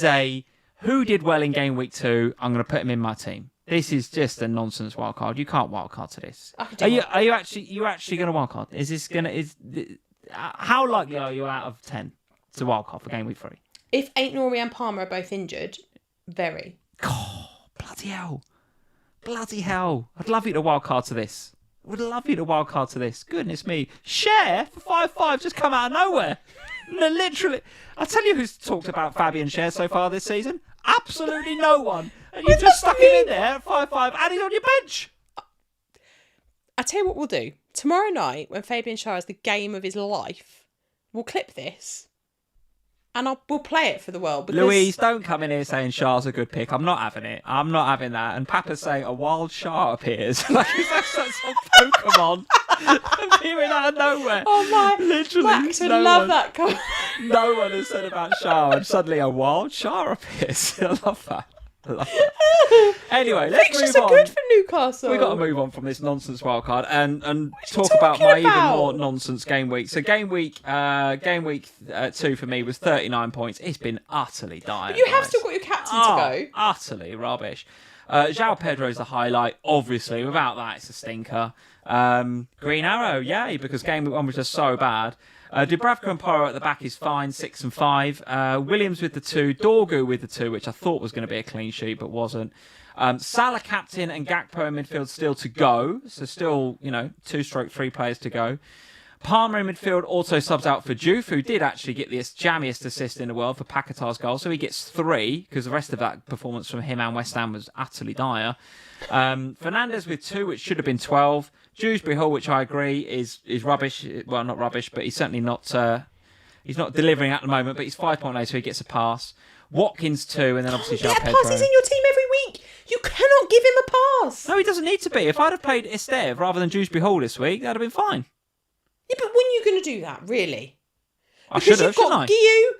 a who did well in game week 2. I'm going to put him in my team. This is just a nonsense wildcard. You can't wildcard to this. Are you actually going to wildcard? How likely are you out of 10 to wildcard for game week 3? If Aït-Nouri and Palmer are both injured, very. Oh, bloody hell. Bloody hell. I'd love you to wildcard to this. Would love you to wildcard to this. Goodness me. Share for 5-5 just come out of nowhere. No, literally. I'll tell you who's talked about Fabian Schär so far this season. Absolutely no one. And you just stuck him in there at 5-5 and he's on your bench. I tell you what we'll do. Tomorrow night, when Fabian Schär has the game of his life, we'll clip this. And we'll play it for the world. Because... Louise, don't come in here saying Schär's a good pick. I'm not having it. I'm not having that. And Papa's saying a wild Schär appears. Like that's some Pokemon appearing out of nowhere. Oh my! Literally, Max would love that. No one has said about Schär, and suddenly a wild Schär appears. I love that. Anyway, let's move on. Good for Newcastle. We've got to move on from this nonsense wildcard and talk about my even more nonsense game week. So game week 2 for me was 39 points. It's been utterly dire. But you have still got your captain to go. Utterly rubbish. Joao Pedro is the highlight. Obviously, without that, it's a stinker. Green Arrow, yay, because game week 1 was just so bad. Dubravka and Porro at the back is fine, 6 and 5. Williams with the 2, Dorgu with the 2, which I thought was going to be a clean sheet, but wasn't. Salah captain and Gakpo in midfield still to go. So still, 2/3 players to go. Palmer in midfield also subs out for Juve, who did actually get the jammiest assist in the world for Paquetá's goal. So he gets 3, because the rest of that performance from him and West Ham was utterly dire. Fernandes with 2, which should have been 12. Dewsbury Hall, which I agree is rubbish. Well, not rubbish, but he's certainly not he's not delivering at the moment, but he's 5.8, so he gets a pass. Watkins 2, and then obviously Joao Pedro. Pass, he's in your team every week. You cannot give him a pass. No, he doesn't need to be. If I'd have played Esteve rather than Dewsbury Hall this week, that'd have been fine. Yeah, but when are you going to do that, really? I should have, shouldn't I? Because you've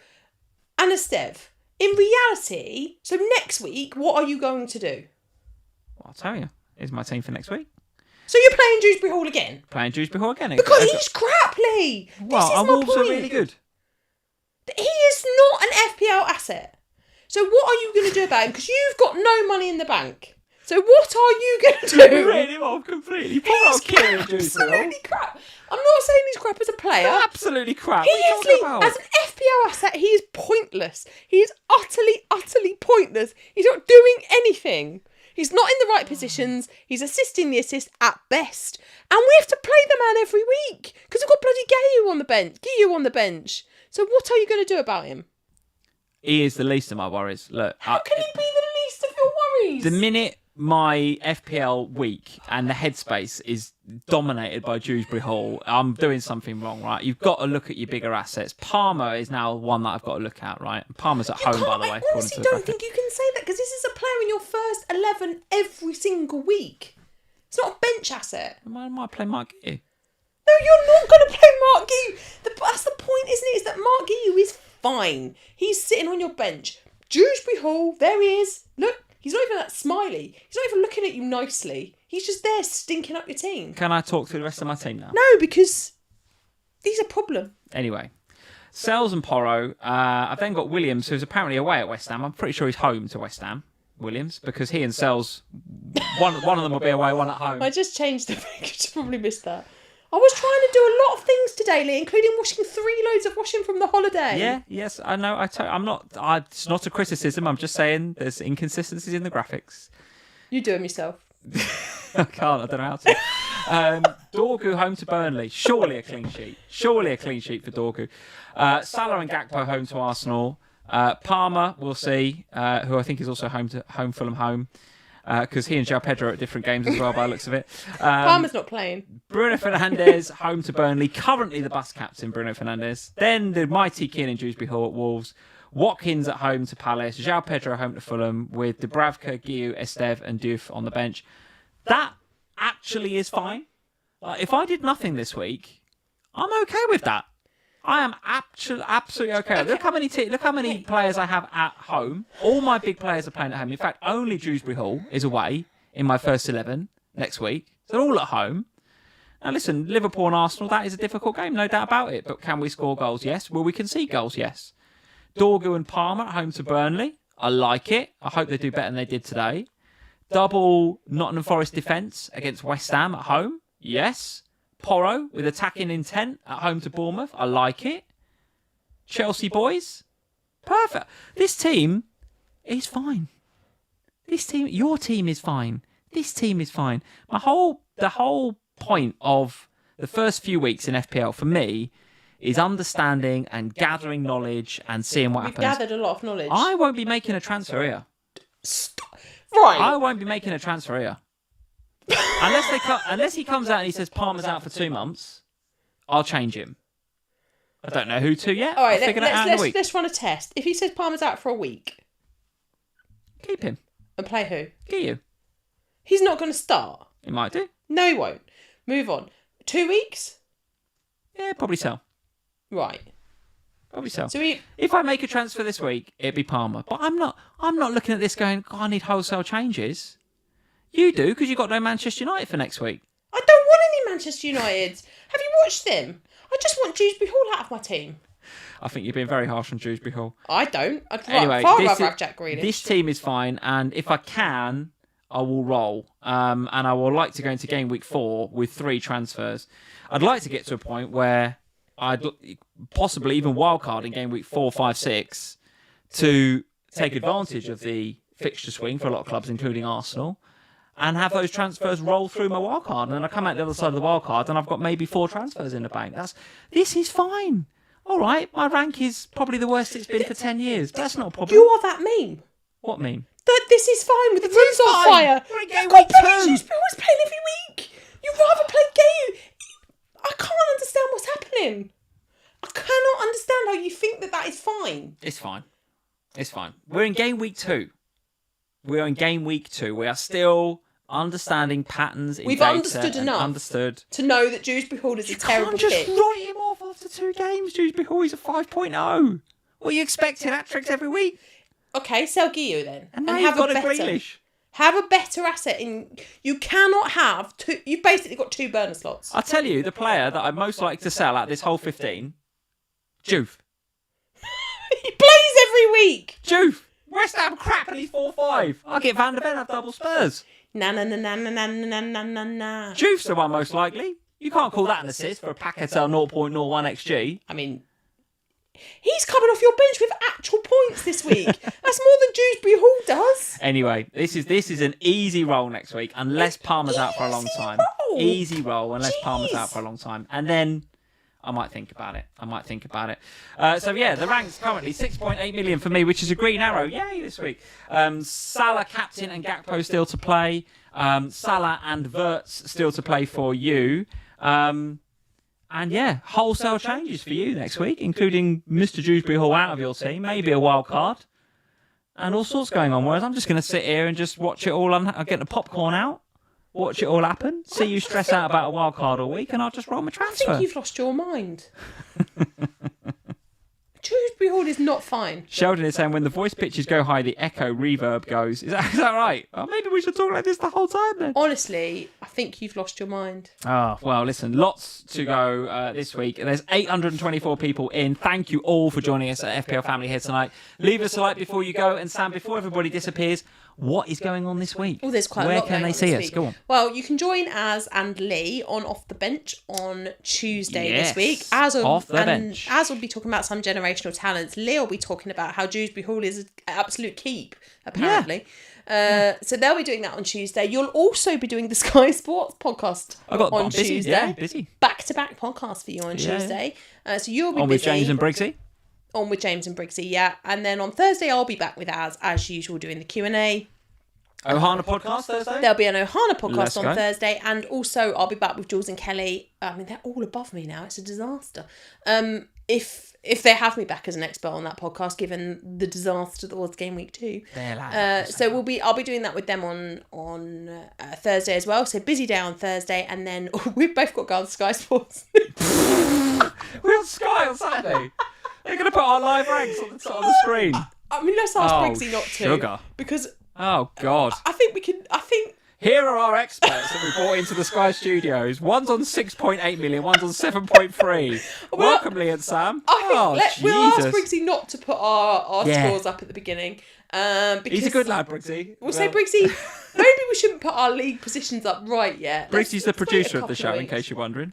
got Guiu and Esteve. In reality, so next week, what are you going to do? Well, I'll tell you. Here's my team for next week. So you're playing Dewsbury Hall again? Playing Dewsbury Hall again. Because he's crap, Lee. Well, our Wolves are really good. He is not an FPL asset. So what are you going to do about him? Because you've got no money in the bank. So what are you going to do? Written him off completely. He's absolutely crap. I'm not saying he's crap as a player. Absolutely crap. He is, as an FPL asset, he is pointless. He is utterly pointless. He's not doing anything. He's not in the right positions. He's assisting the assist at best. And we have to play the man every week because we've got bloody Guiu on the bench. So what are you going to do about him? He is the least of my worries. Look, how can he be the least of your worries? The minute my FPL week and the headspace is dominated by Dewsbury Hall, I'm doing something wrong, right? You've got to look at your bigger assets. Palmer is now one that I've got to look at, right? Palmer's at home, by the way. I honestly don't think you can say that because this is a player in your first 11 every single week. It's not a bench asset. I might play Mark Guiu. No, you're not going to play Mark Guiu. That's the point, isn't it? Is that Mark Guiu is fine. He's sitting on your bench. Dewsbury Hall, there he is. Look. He's not even that smiley. He's not even looking at you nicely. He's just there stinking up your team. Can I talk through the rest of my team now? No, because he's a problem. Anyway, Sells and Porro. I've then got Williams, who's apparently away at West Ham. I'm pretty sure he's home to West Ham, Williams, because he and Sells, one of them will be away, one at home. I just changed the picture. You probably missed that. I was trying to do a lot of things today, Lee, including washing 3 loads of washing from the holiday. Yeah, yes, I know. I'm not. It's not a criticism. I'm just saying there's inconsistencies in the graphics. You do them yourself. I can't. I don't know how to. Dorgu home to Burnley. Surely a clean sheet. Surely a clean sheet for Dorgu. Salah and Gakpo home to Arsenal. Palmer, we'll see. Who I think is also home Fulham home. Because he and Joao Pedro are at different games as well, by the looks of it. Palmer's not playing. Bruno Fernandes, home to Burnley. Currently the bus captain, Bruno Fernandes. Then the mighty Keane and Dewsbury Hall at Wolves. Watkins at home to Palace. Joao Pedro home to Fulham. With Dubravka, Guiu, Esteve and Diouf on the bench. That actually is fine. If I did nothing this week, I'm okay with that. I am absolutely okay. Look how many players I have at home. All my big players are playing at home. In fact, only Dewsbury Hall is away in my first 11 next week. So they're all at home. Now listen, Liverpool and Arsenal, that is a difficult game, no doubt about it. But can we score goals? Yes. Will we concede goals? Yes. Dorgu and Palmer at home to Burnley. I like it. I hope they do better than they did today. Double Nottingham Forest defence against West Ham at home. Yes. Porro with attacking intent at home to Bournemouth. I like it. Chelsea boys. Perfect. This team is fine. Your team is fine. This team is fine. The whole point of the first few weeks in FPL for me is understanding and gathering knowledge and seeing what happens. We've gathered a lot of knowledge. I won't be making a transfer here. Right. I won't be making a transfer here. Unless he comes out and he says Palmer's out for 2 months, I'll change him. I don't know who to yet. All right, let's run a test. If he says Palmer's out for a week, keep him. And play who? Guiu. He's not going to start. He might do. No, he won't. Move on. 2 weeks? Yeah, probably so. Right. Probably so. So if I make a transfer this week, it'd be Palmer. But I'm not looking at this going, God, I need wholesale changes. You do, because you've got no Manchester United for next week. I don't want any Manchester United. Have you watched them? I just want Dewsbury Hall out of my team. I think you're being very harsh on Dewsbury Hall. I don't. I'd anyway, far rather have Jack Grealish. This team is fine, and if I can, I will roll. And I will like to go into game week 4 with 3 transfers. I'd like to get to a point where I'd possibly even wildcard in game week 4, 5, 6 to take advantage of the fixture swing for a lot of clubs, including Arsenal, and have those transfers roll through my wildcard. And then I come out the other side of the wildcard and I've got maybe 4 transfers in the bank. This is fine. All right, my rank is probably the worst it's been for 10 years. That's not a problem. You are that meme. What meme? That this is fine with the room's on fire. We're in game You've week got bloody 2. Dewsbury Hall's playing every week. You'd rather play Gayu. I can't understand what's happening. I cannot understand how you think that is fine. It's fine. It's fine. We're in game week 2. We are still understanding patterns in We've data understood enough to know that Dewsbury Hall is a terrible pick. You can't pick. just write him off after 2 games. Dewsbury Hall is a 5.0. What are you expecting? Hat-tricks every week? Okay, sell Guiu then. And now you've got a Grealish. Have a better asset in. You cannot have 2. You've basically got 2 burner slots. I'll tell you, the player that I'd most like to sell out this whole 15, Juve. He plays every week. Juve. West Ham crap and he's 4-5. I'll get Van der Ven have double Spurs. Na. Juve's the one most likely. You can't call that an assist for a Paquetá 0.01 XG. I mean, he's coming off your bench with actual points this week. That's more than Dewsbury Hall does. Anyway, this is an easy roll next week, unless Palmer's out for a long time. Easy roll, unless Palmer's out for a long time. And then I might think about it. So yeah, the rank's currently 6.8 million for me, which is a green arrow. Yay, this week. Salah, captain, and Gakpo still to play. Salah and Wirtz still to play for you. And yeah, wholesale changes for you next week, including Mr. Dewsbury Hall out of your team, maybe a wild card, and all sorts going on. Whereas I'm just going to sit here and just watch it all. I'll get the popcorn out, watch it all happen, see you stress out about a wild card all week, and I'll just roll my transfer. I think you've lost your mind. Dewsbury Hall is not fine. Sheldon is saying when the voice pitches go high, the echo reverb goes. Is that right? Oh, maybe we should talk like this the whole time then. Honestly, I think you've lost your mind. Oh, well, listen, lots to go this week. There's 824 people in. Thank you all for joining us at FPL Family here tonight. Leave us a like before you go. And Sam, before everybody disappears, what is going on this week? Oh, there's quite a lot. Where can they see us? Go on. Well, you can join Az and Lee on Off the Bench on Tuesday Yes, this week. Off the Bench. Az will be talking about some generational talents. Lee will be talking about how Dewsbury Hall is an absolute keep, apparently. So they'll be doing that on Tuesday. You'll also be doing the Sky Sports podcast on Tuesday. Yeah, busy. Back-to-back podcast for you on Tuesday. So you'll be on busy. with James and Briggsy. On with James and Briggsy, yeah. And then on Thursday, I'll be back with as usual, doing the Q&A. Ohana podcast Thursday? There'll be an Ohana podcast on Thursday. And also, I'll be back with Jules and Kelly. I mean, they're all above me now. It's a disaster. If they have me back as an expert on that podcast, given the disaster that was game week 2. So I'll be doing that with them on Thursday as well. So busy day on Thursday. And then we've both got to go on Sky Sports. We're on Sky on Saturday. They're going to put our live ranks on the top of the screen. I mean, let's ask Briggsy not to. Sugar. Because... Oh, God. I think we can... Here are our experts that we brought into the Sky Studios. One's on 6.8 million, one's on 7.3. Welcome, Lee and Sam. We'll ask Briggsy not to put our scores up at the beginning. Because he's a good lad, Briggsy. We'll say Briggsy Maybe we shouldn't put our league positions up right yet. Brucey's the producer of the show, in case you're wondering.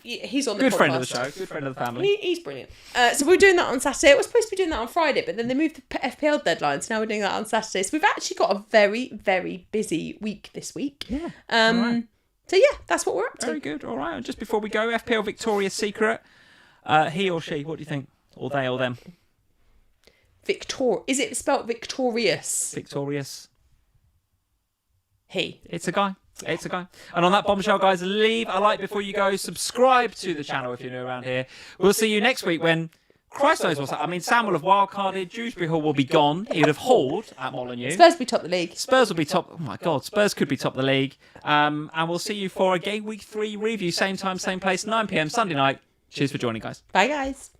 He's on the Good podcast. friend of the show, good friend of the family. He's brilliant. So we're doing that on Saturday. We're supposed to be doing that on Friday, but then they moved the FPL deadline, so now we're doing that on Saturday. So we've actually got a very, very busy week this week. Yeah. Right. So yeah, that's what we're up to. Very good. All right. And just before we go, FPL Victoria's Secret. He or she? What do you think? Or they or them? Is it spelled victorious? Victorious. He. It's a guy. It's a guy. And on that bombshell, guys, leave a like before you go. Subscribe to the channel if you're new around here. We'll see you next week when Christ knows what's happening. I mean, Sam will have wildcarded. Dewsbury Hall will be gone. He would have hauled at Molineux. Spurs will be top of the league. Spurs will be top. Oh my God, Spurs could be top of the league. And we'll see you for a game week 3 review. Same time, same place, 9 p.m. Sunday night. Cheers for joining, guys. Bye, guys.